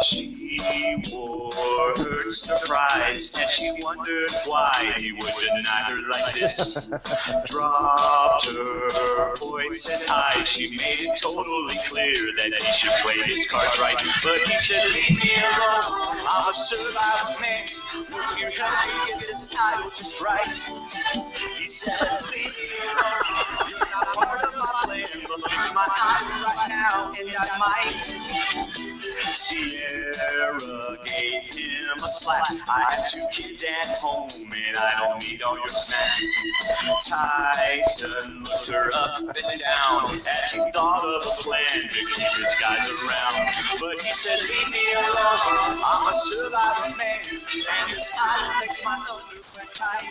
She wore her surprised and she wondered why he would deny her like this. Dropped her voice and eyes, she made it totally clear that he should play his cards right. But he said, leave me alone, I'm a survivor man, will you help me get this title just right? He said, leave me alone, you're not part of my plan, but it's my idol right now, and I might. Sierra gave him a slap. I have 2 kids at home, and I don't need all your snack. Tyson looked her up and down as he thought of a plan to keep his guys around. But he said, leave me alone, I'm a survivor man, and this time makes my underwear tight.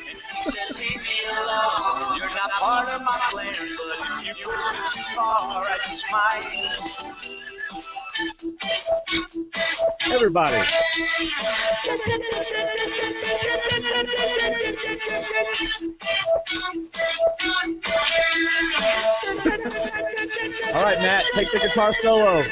And he said, leave me alone, you're not part of my plan, but if you push me too far, I just might. Everybody. All right, Matt, take the guitar solo.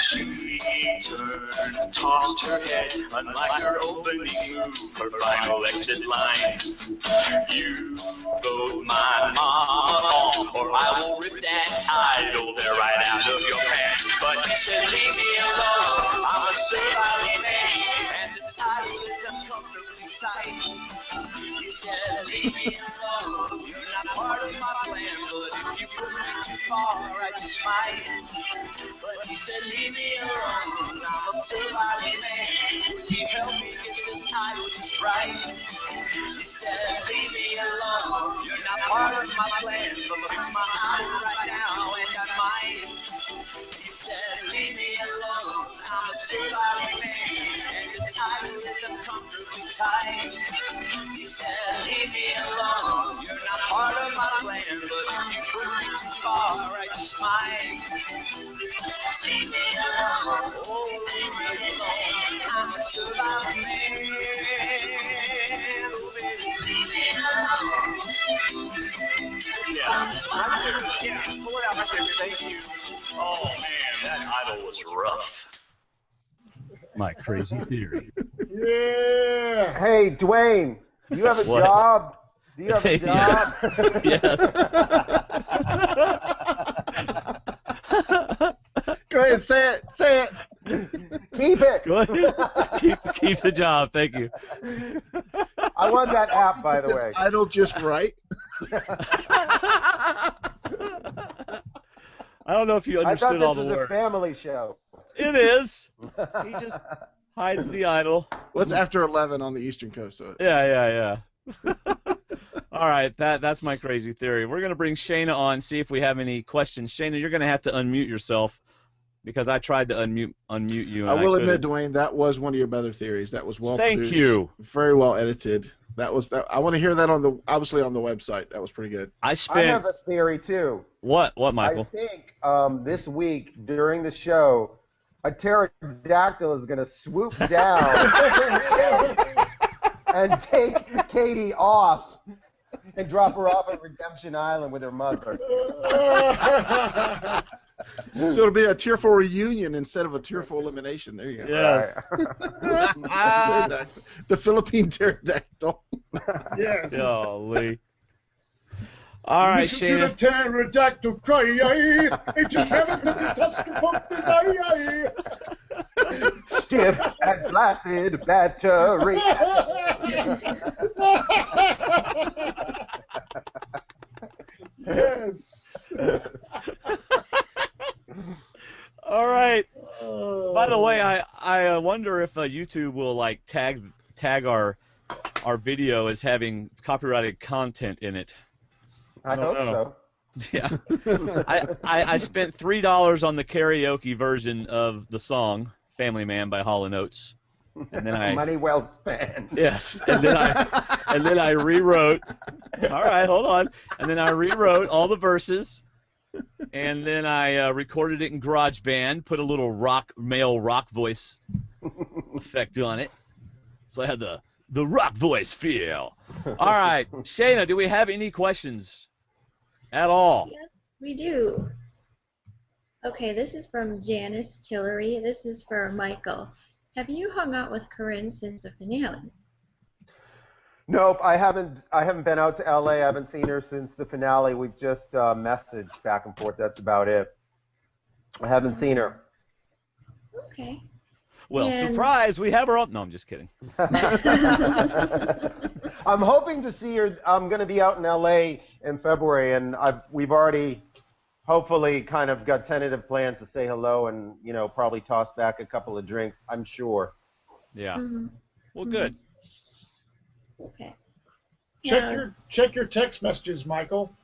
She turned, tossed her head, unlike her opening move, her final exit line. You vote my mom, or I will rip that idol there right out of your pants. But he said, leave me alone, I'm a survivor man, and this title is uncomfortably tight. He said, leave me alone, you're not part of my plan, but if you push me too far, I just might. But he said, leave me alone, I'm a survivor man, would you help me get this title just right? He said, leave me alone, you're not part of my plan, but fix my idol right now, and I might. He said, leave me alone, I'm a survivor man, and this idol is uncomfortably tight. He said, leave me alone, you're not part of my plan, but if you push me too far, I just might. Leave me alone, oh, leave me alone, I'm a survivor man, oh, baby, leave me alone. Yeah, pull it out right there, thank you. Oh, man, that idol was rough. My crazy theory. Yeah. Hey, Dwaine, do you have a What? job? Do you have a job? Yes. Go ahead, say it. Say it. Keep it. Go ahead. Keep the job. Thank you. I want that app, by the way. Idol just right. I don't know if you I thought understood this all the was a words. family show. It is. He just hides the idol. What's after 11 on the Eastern Coast? So Yeah. All right, that's my crazy theory. We're going to bring Shayna on, see if we have any questions. Shayna, you're going to have to unmute yourself because I tried to unmute you. And I will admit, couldn't. Dwaine, that was one of your better theories. That was well Thank produced, you. very well edited. That. I want to hear that obviously on the website. That was pretty good. I I have a theory, too. What, Michael? I think this week, during the show, a pterodactyl is going to swoop down and take Katie off and drop her off at Redemption Island with her mother. So it'll be a tearful reunion instead of a tearful elimination. There you go. Yes. The Philippine pterodactyl. Yes. Golly. All right, Listen to the Shayna. pterodactyl cry, aye. It just never took his tusk and poked his eye, aye. Stiff and flaccid battery. Yes. All right. By the way, I wonder if YouTube will like tag our video as having copyrighted content in it. I don't hope know. so. Yeah. I spent $3 on the karaoke version of the song "Family Man" by Hall & Oates, and then Money well spent. yes, and then I rewrote. All right, hold on. And then I rewrote all the verses, and then I recorded it in GarageBand, put a little male rock voice effect on it, so I had the rock voice feel. All right, Shayna, do we have any questions at all? Yes, we do. Okay, this is from Janice Tillery. This is for Michael. Have you hung out with Corinne since the finale? Nope, I haven't been out to LA. I haven't seen her since the finale. We've just messaged back and forth. That's about it. I haven't seen her. Okay. Well, And- surprise, we have her on. No, I'm just kidding. I'm hoping to see her. I'm going to be out in LA in February, and we've already hopefully kind of got tentative plans to say hello and, probably toss back a couple of drinks, I'm sure. Yeah. Mhm. Well, good. Okay. Check your text messages, Michael.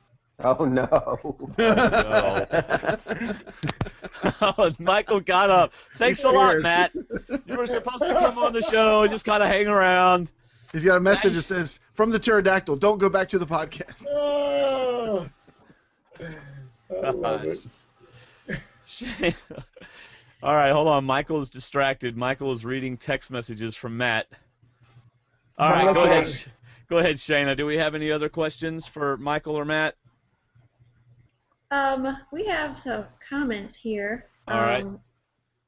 Oh, no. Oh, Michael got up. Thanks a lot, Matt. You were supposed to come on the show and just kind of hang around. He's got a message that says, from the pterodactyl, don't go back to the podcast. Oh, I love it. All right, hold on. Michael is distracted. Michael is reading text messages from Matt. All right, go ahead. Go ahead, Shayna. Do we have any other questions for Michael or Matt? We have some comments here. All right.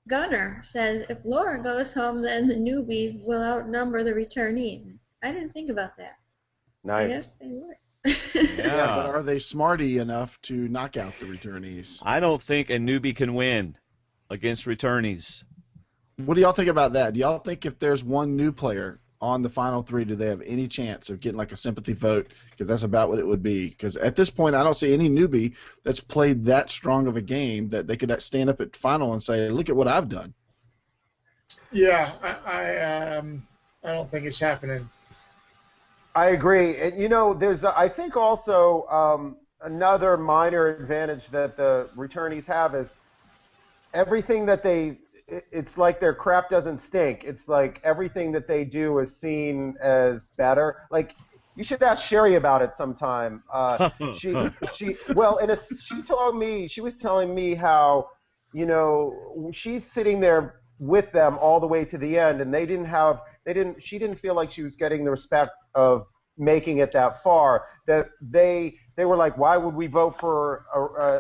Gunner says, if Laura goes home, then the newbies will outnumber the returnees. I didn't think about that. Nice. I guess they would. Yeah, but are they smarty enough to knock out the returnees? I don't think a newbie can win against returnees. What do y'all think about that? Do y'all think if there's one new player on the final three, do they have any chance of getting like a sympathy vote? Because that's about what it would be. Because at this point, I don't see any newbie that's played that strong of a game that they could stand up at final and say, look at what I've done. Yeah, I don't think it's happening. I agree. And, there's, I think also another minor advantage that the returnees have is everything that it's like their crap doesn't stink. It's like everything that they do is seen as better. Like, you should ask Sherry about it sometime. She was telling me how, she's sitting there with them all the way to the end, and she didn't feel like she was getting the respect of making it that far. That they were like, why would we vote for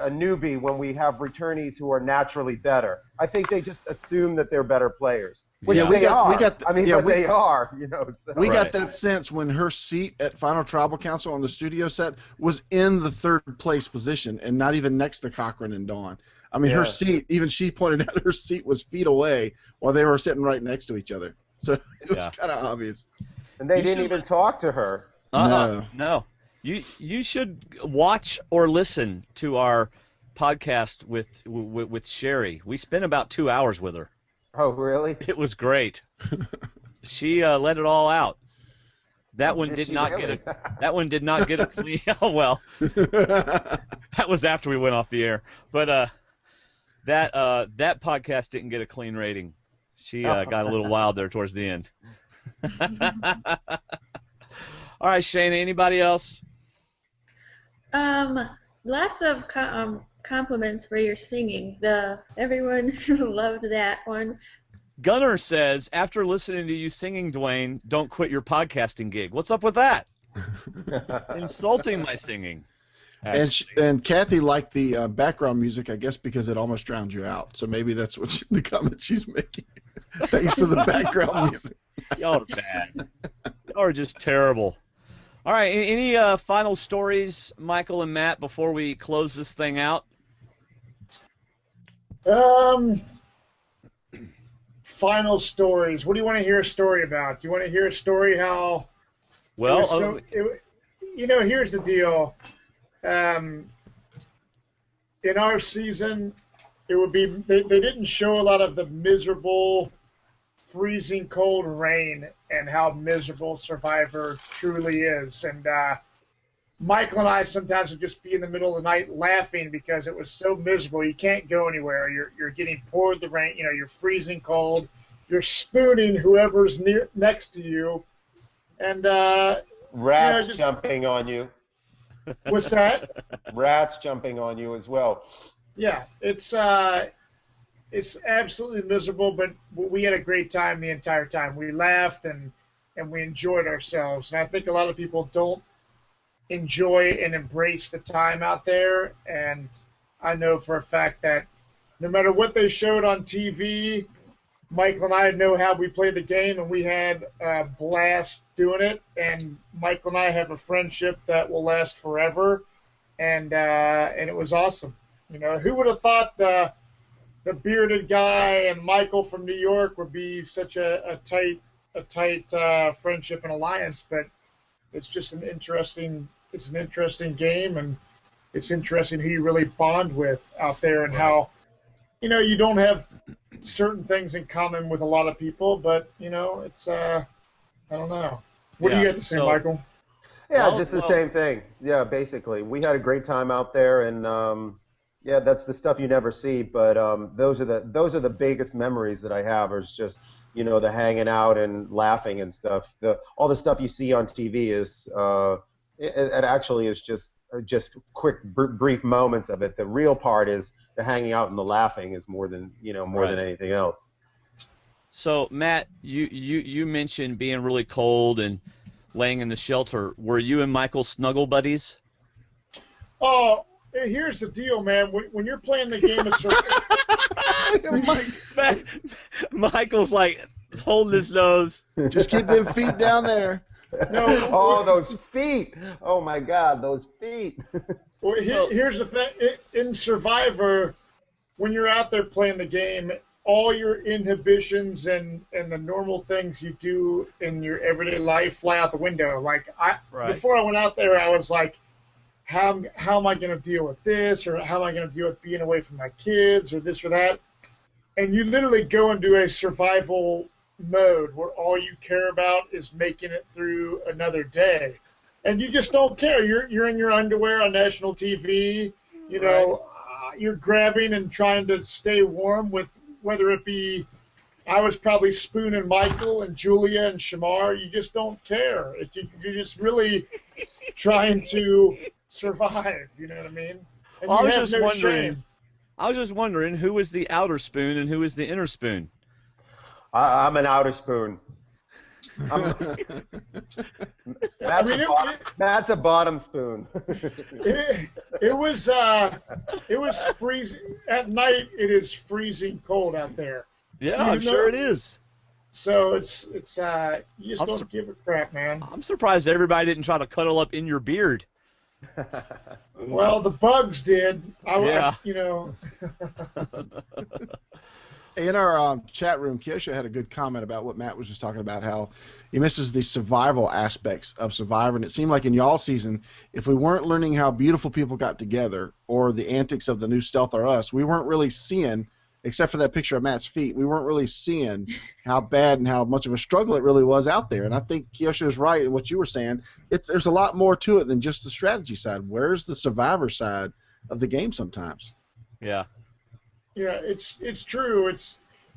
a newbie when we have returnees who are naturally better? I think they just assume that they're better players, which Yeah, they are. They are. So. We got that sense when her seat at Final Tribal Council on the studio set was in the third place position and not even next to Cochran and Dawn. I mean, her seat, even she pointed out her seat was feet away while they were sitting right next to each other. So it was kind of obvious. And they didn't even talk to her. No. You should watch or listen to our podcast with Sherry. We spent about 2 hours with her. Oh, really? It was great. She let it all out. That one did not get a clean. Oh well, that was after we went off the air. But that podcast didn't get a clean rating. She got a little wild there towards the end. All right, Shayna. Anybody else? Lots of compliments for your singing. Everyone loved that one. Gunnar says, after listening to you singing, Dwaine, don't quit your podcasting gig. What's up with that? Insulting my singing. And Kathy liked the background music, I guess, because it almost drowned you out. So maybe that's what the comment she's making. Thanks for the background music. Y'all are bad. Y'all are just terrible. All right, any final stories, Michael and Matt, before we close this thing out? final stories. What do you want to hear a story about? Do you want to hear a story how? Well, Here's the deal. In our season, it would be they didn't show a lot of the miserable, freezing cold rain and how miserable Survivor truly is. And Michael and I sometimes would just be in the middle of the night laughing because it was so miserable. You can't go anywhere. You're getting poured the rain. You're freezing cold. You're spooning whoever's next to you, and Rats jumping on you. What's that? Rats jumping on you as well. Yeah, it's absolutely miserable, but we had a great time the entire time. We laughed and we enjoyed ourselves, and I think a lot of people don't enjoy and embrace the time out there, and I know for a fact that no matter what they showed on TV, Michael and I know how we played the game, and we had a blast doing it, and Michael and I have a friendship that will last forever, and it was awesome. Who would have thought the bearded guy and Michael from New York would be such a tight friendship and alliance, but it's just an interesting game, and it's interesting who you really bond with out there, and how you don't have certain things in common with a lot of people, but it's I don't know. What do you got to say, Michael? Yeah, just the same thing. Yeah, basically, we had a great time out there, and yeah, that's the stuff you never see, but those are the biggest memories that I have, is just the hanging out and laughing and stuff. All the stuff you see on TV is it actually is just quick brief moments of it. The real part is the hanging out and the laughing is more than than anything else. So Matt, you mentioned being really cold and laying in the shelter. Were you and Michael snuggle buddies? Oh, here's the deal, man. When you're playing the game of Survivor, Michael's like holding his nose. Just keep them feet down there. No. Oh, those feet! Oh my God, those feet! Well, here's the thing. In Survivor, when you're out there playing the game, all your inhibitions and the normal things you do in your everyday life fly out the window. Like before I went out there, I was like, how am I going to deal with this, or how am I going to deal with being away from my kids, or this or that? And you literally go into a survival mode where all you care about is making it through another day, and you just don't care. You're in your underwear on national TV. You're grabbing and trying to stay warm with whether it be. I was probably spooning Michael and Julia and Shamar. You just don't care. You're just really trying to survive. You know what I mean? And I was just wondering who was the outer spoon and who was the inner spoon. I'm an outer spoon. Matt's a bottom spoon. It was freezing at night. It is freezing cold out there. Yeah, I'm sure it is. So it's you just don't give a crap, man. I'm surprised everybody didn't try to cuddle up in your beard. Well, the bugs did. In our chat room, Kiosha had a good comment about what Matt was just talking about, how he misses the survival aspects of Survivor. And it seemed like in y'all's season, if we weren't learning how beautiful people got together or the antics of the new Stealth or Us, we weren't really seeing, except for that picture of Matt's feet, we weren't really seeing how bad and how much of a struggle it really was out there. And I think Kiosha is right in what you were saying. There's a lot more to it than just the strategy side. Where's the Survivor side of the game sometimes? Yeah. Yeah, it's true.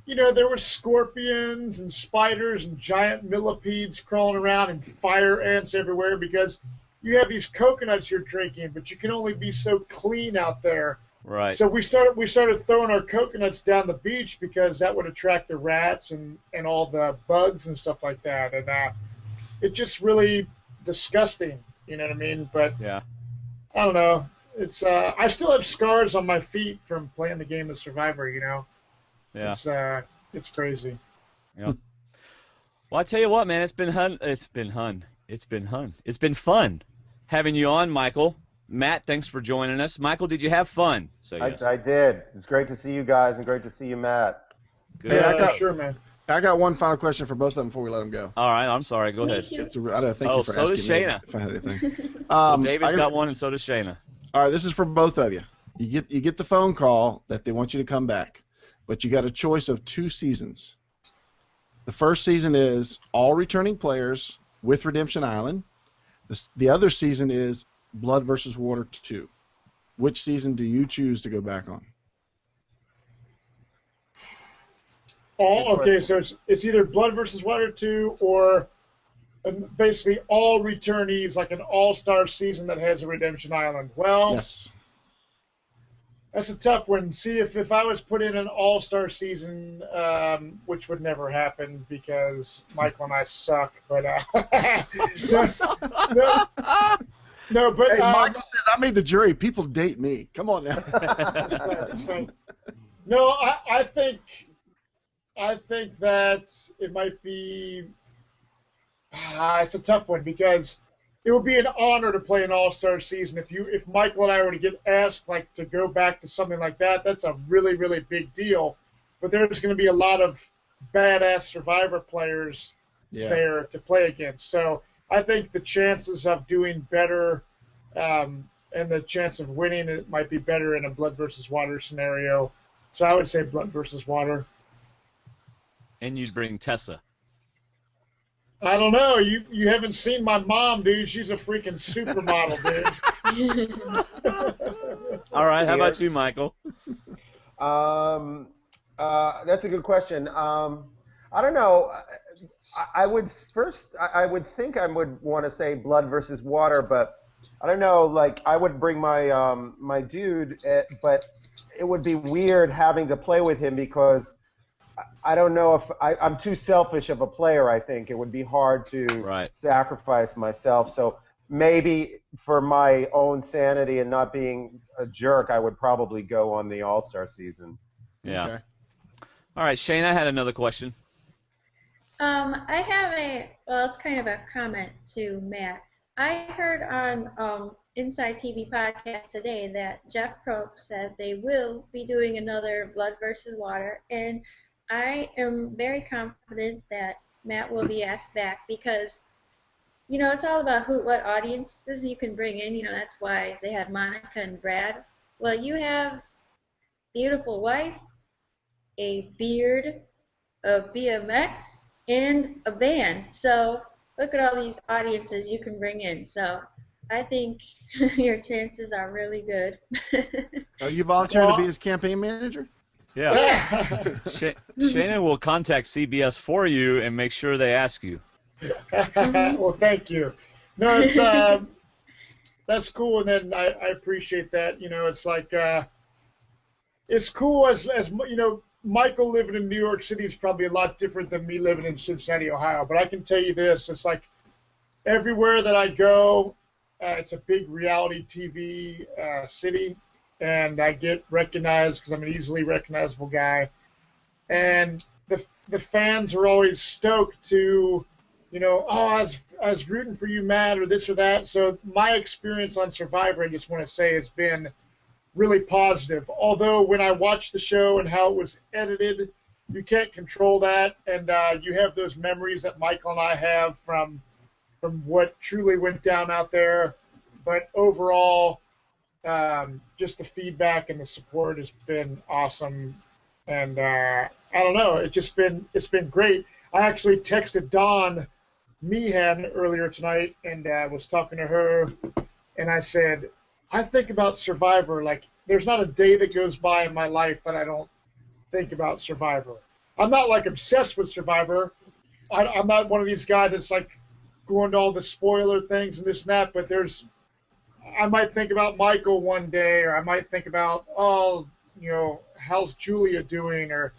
There were scorpions and spiders and giant millipedes crawling around and fire ants everywhere because you have these coconuts you're drinking, but you can only be so clean out there. Right. So we started throwing our coconuts down the beach because that would attract the rats and all the bugs and stuff like that. And it's just really disgusting. You know what I mean? But yeah. I don't know. It's I still have scars on my feet from playing the game of Survivor, Yeah. It's crazy. Yeah. Well, I tell you what, man, it's been fun having you on, Michael. Matt, thanks for joining us. Michael, did you have fun? I did. It's great to see you guys and great to see you, Matt. Good. Yeah, for sure, man. I got one final question for both of them before we let them go. All right, I'm sorry. Go Me ahead. too. Thank you for so does asking me Shayna. if I had anything. So David's got one, and so does Shayna. All right, this is for both of you. You get the phone call that they want you to come back, but you got a choice of 2 seasons. The first season is all returning players with Redemption Island. The other season is Blood versus Water 2. Which season do you choose to go back on? Oh, okay, so it's either Blood versus Water 2 or basically all returnees, like an all-star season that has a Redemption Island. Well, Yes. that's a tough one. See, if I was put in an all-star season, which would never happen because Michael and I suck, but no, but Hey, Michael says, I made the jury. People date me. Come on now. that's fine. No, I think that it might be. It's a tough one because it would be an honor to play an all-star season. If Michael and I were to get asked like to go back to something like that, that's a really, really big deal. But there's going to be a lot of badass Survivor players there to play against. So I think the chances of doing better and the chance of winning it might be better in a Blood versus Water scenario. So I would say Blood versus Water. And you'd bring Tessa. I don't know. You haven't seen my mom, dude. She's a freaking supermodel, dude. All right. How about you, Michael? That's a good question. I don't know. I would think I would want to say Blood versus Water, but I don't know. Like I would bring my my dude, but it would be weird having to play with him because I don't know if I'm too selfish of a player. I think it would be hard to sacrifice myself. So maybe for my own sanity and not being a jerk, I would probably go on the All-Star season. Yeah. Okay. All right, Shane, I had another question. I have it's kind of a comment to Matt. I heard on Inside TV podcast today that Jeff Probst said they will be doing another Blood versus Water, and I am very confident that Matt will be asked back because, it's all about what audiences you can bring in. That's why they had Monica and Brad. Well, you have beautiful wife, a beard, a BMX, and a band. So look at all these audiences you can bring in. So I think your chances are really good. Are you volunteering to be his campaign manager? Yeah. Shayna will contact CBS for you and make sure they ask you. Well, thank you. No, it's that's cool, and then I appreciate that. It's like it's cool as Michael living in New York City is probably a lot different than me living in Cincinnati, Ohio. But I can tell you this: it's like everywhere that I go, it's a big reality TV city. And I get recognized because I'm an easily recognizable guy. And the fans are always stoked to, I was rooting for you, Matt, or this or that. So my experience on Survivor, I just want to say, has been really positive. Although when I watched the show and how it was edited, you can't control that. And you have those memories that Michael and I have from what truly went down out there. But overall, just the feedback and the support has been awesome, and I don't know, it's been great. I actually texted Dawn Meehan earlier tonight and was talking to her, and I said, I think about Survivor like there's not a day that goes by in my life that I don't think about Survivor. I'm not like obsessed with Survivor. I'm not one of these guys that's like going to all the spoiler things and this and that, but I might think about Michael one day, or I might think about, how's Julia doing, or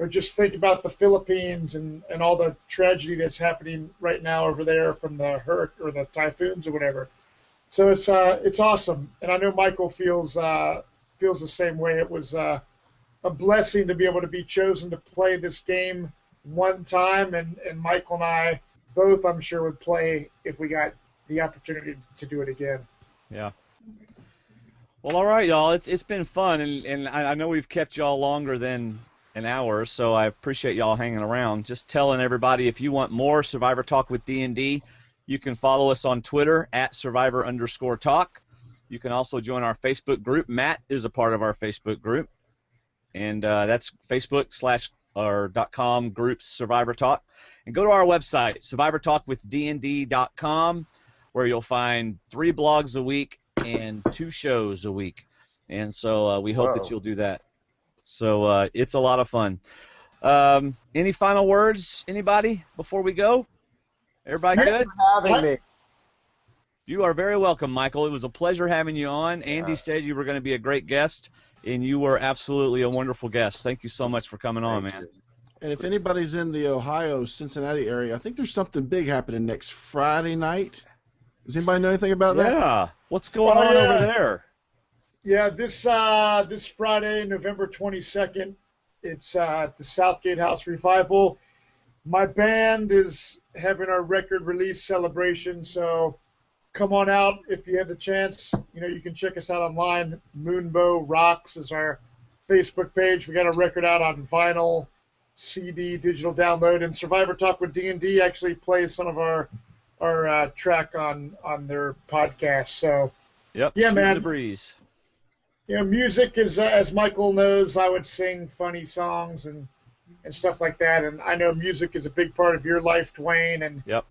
just think about the Philippines and all the tragedy that's happening right now over there from the hurricane or the typhoons or whatever. So it's awesome, and I know Michael feels the same way. It was a blessing to be able to be chosen to play this game one time, and Michael and I both, I'm sure, would play if we got the opportunity to do it again. Yeah. Well, all right, y'all. It's been fun, and I know we've kept y'all longer than an hour, so I appreciate y'all hanging around. Just telling everybody, if you want more Survivor Talk with D&D, you can follow us on Twitter at Survivor_Talk. You can also join our Facebook group. Matt is a part of our Facebook group, and that's facebook.com groups Survivor Talk. And go to our website, survivortalkwithdnd.com, where you'll find 3 blogs a week and 2 shows a week. And so we hope that you'll do that. So it's a lot of fun. Any final words, anybody, before we go? Everybody good? Thanks for having me. You are very welcome, Michael. It was a pleasure having you on. Andy said you were going to be a great guest, and you were absolutely a wonderful guest. Thank you so much for coming on, man. And if anybody's in the Ohio, Cincinnati area, I think there's something big happening next Friday night. Does anybody know anything about that? Yeah. What's going on over there? Yeah, this Friday, November 22nd, it's at the Southgate House Revival. My band is having our record release celebration, so come on out if you have the chance. You know, you can check us out online. Moonbow Rocks is our Facebook page. We got a record out on vinyl, CD, digital download, and Survivor Talk with D&D actually plays some of our track on their podcast. So, yep, yeah, man. The breeze. You know, music is, as Michael knows, I would sing funny songs and stuff like that. And I know music is a big part of your life, Dwaine. And yep.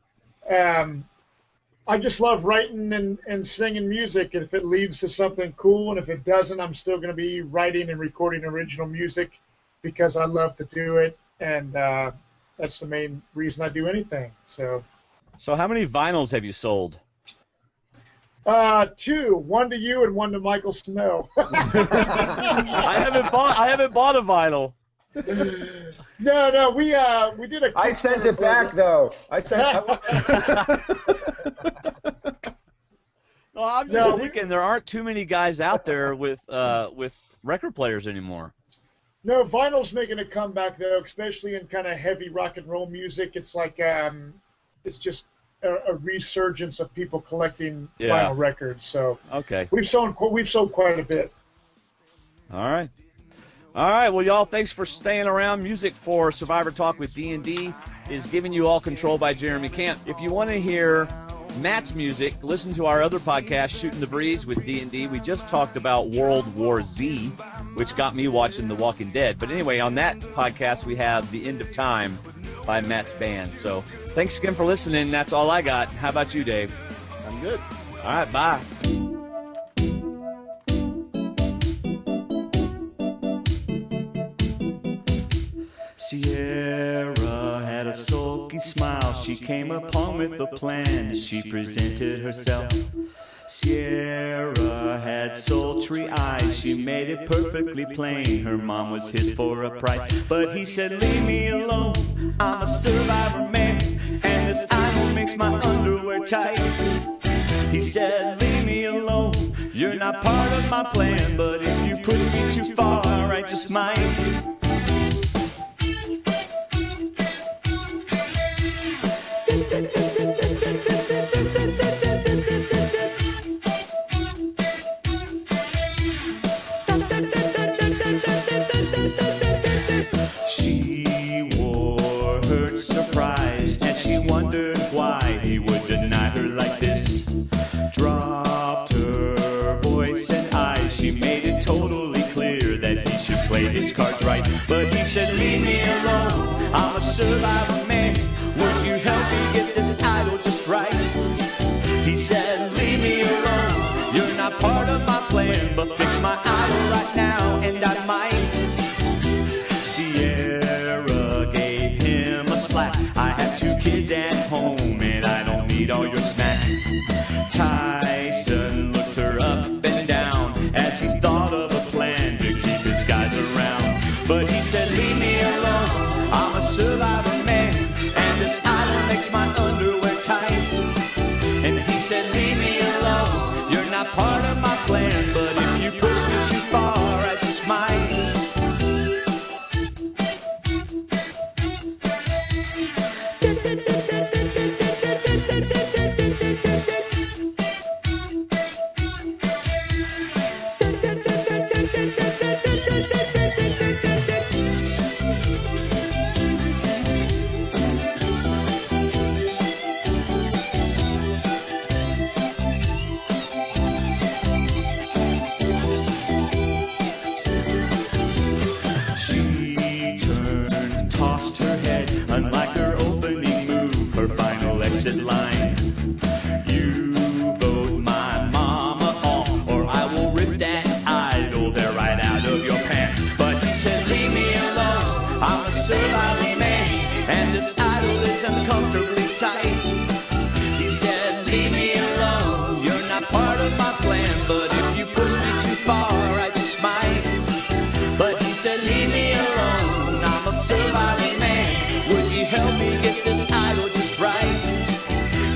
I just love writing and singing music. And if it leads to something cool, and if it doesn't, I'm still going to be writing and recording original music because I love to do it. And that's the main reason I do anything. So how many vinyls have you sold? 2, one to you and one to Michael Snow. I haven't bought a vinyl. No, we did a. I sent it back though. No, I'm just thinking there aren't too many guys out there with record players anymore. No, vinyl's making a comeback though, especially in kind of heavy rock and roll music. It's like it's just a resurgence of people collecting vinyl records. So okay, we've sold quite a bit. All right. Well, y'all, thanks for staying around. Music for Survivor Talk with D&D is Giving You All Control by Jeremy Camp. If you want to hear Matt's music, listen to our other podcast, Shooting the Breeze with D&D. We just talked about World War Z, which got me watching The Walking Dead. But anyway, on that podcast, we have The End of Time by Matt's band. So thanks again for listening. That's all I got. How about you, Dave? I'm good. All right, bye. Sierra had a sulky smile. She came upon with a plan as she presented herself. Sierra had sultry eyes. She made it perfectly plain her mom was his for a price. But he said, leave me alone, I'm a survivor man, and this idol makes my underwear tight. He said, leave me alone, you're not part of my plan, but if you push me too far, I just might. Survivor man, would you help me get this idol just right? He said, leave me alone, you're not part of my plan, but fix my idol right now and I might. Sierra gave him a slap. I have 2 kids at home and I don't need all your snack. Tyson looked her up and down as he thought of a plan to keep his guys around. But he said, leave me alone, I'm a survivor man, tight. He said, leave me alone, you're not part of my plan, but if you push me too far, I just might. But he said, leave me alone, I'm a surviving man, would you help me get this idol just right?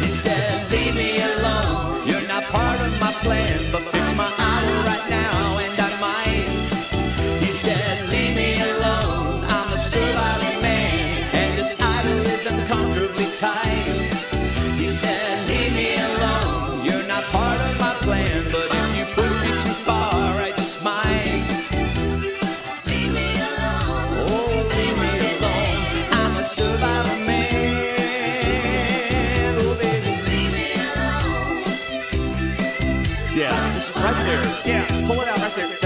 He said, leave me alone, you're not part of my plan, but fix my idol right now and I might. He said, leave me alone, I'm a surviving man, and this idol is uncomfortably tight. He said, leave me alone, you're not part of my plan, but if you push me too far, I just might. Leave me alone, oh, leave me alone, I'm a survivor man, oh baby. Leave me alone. Yeah, Right there. yeah, pull it out right there.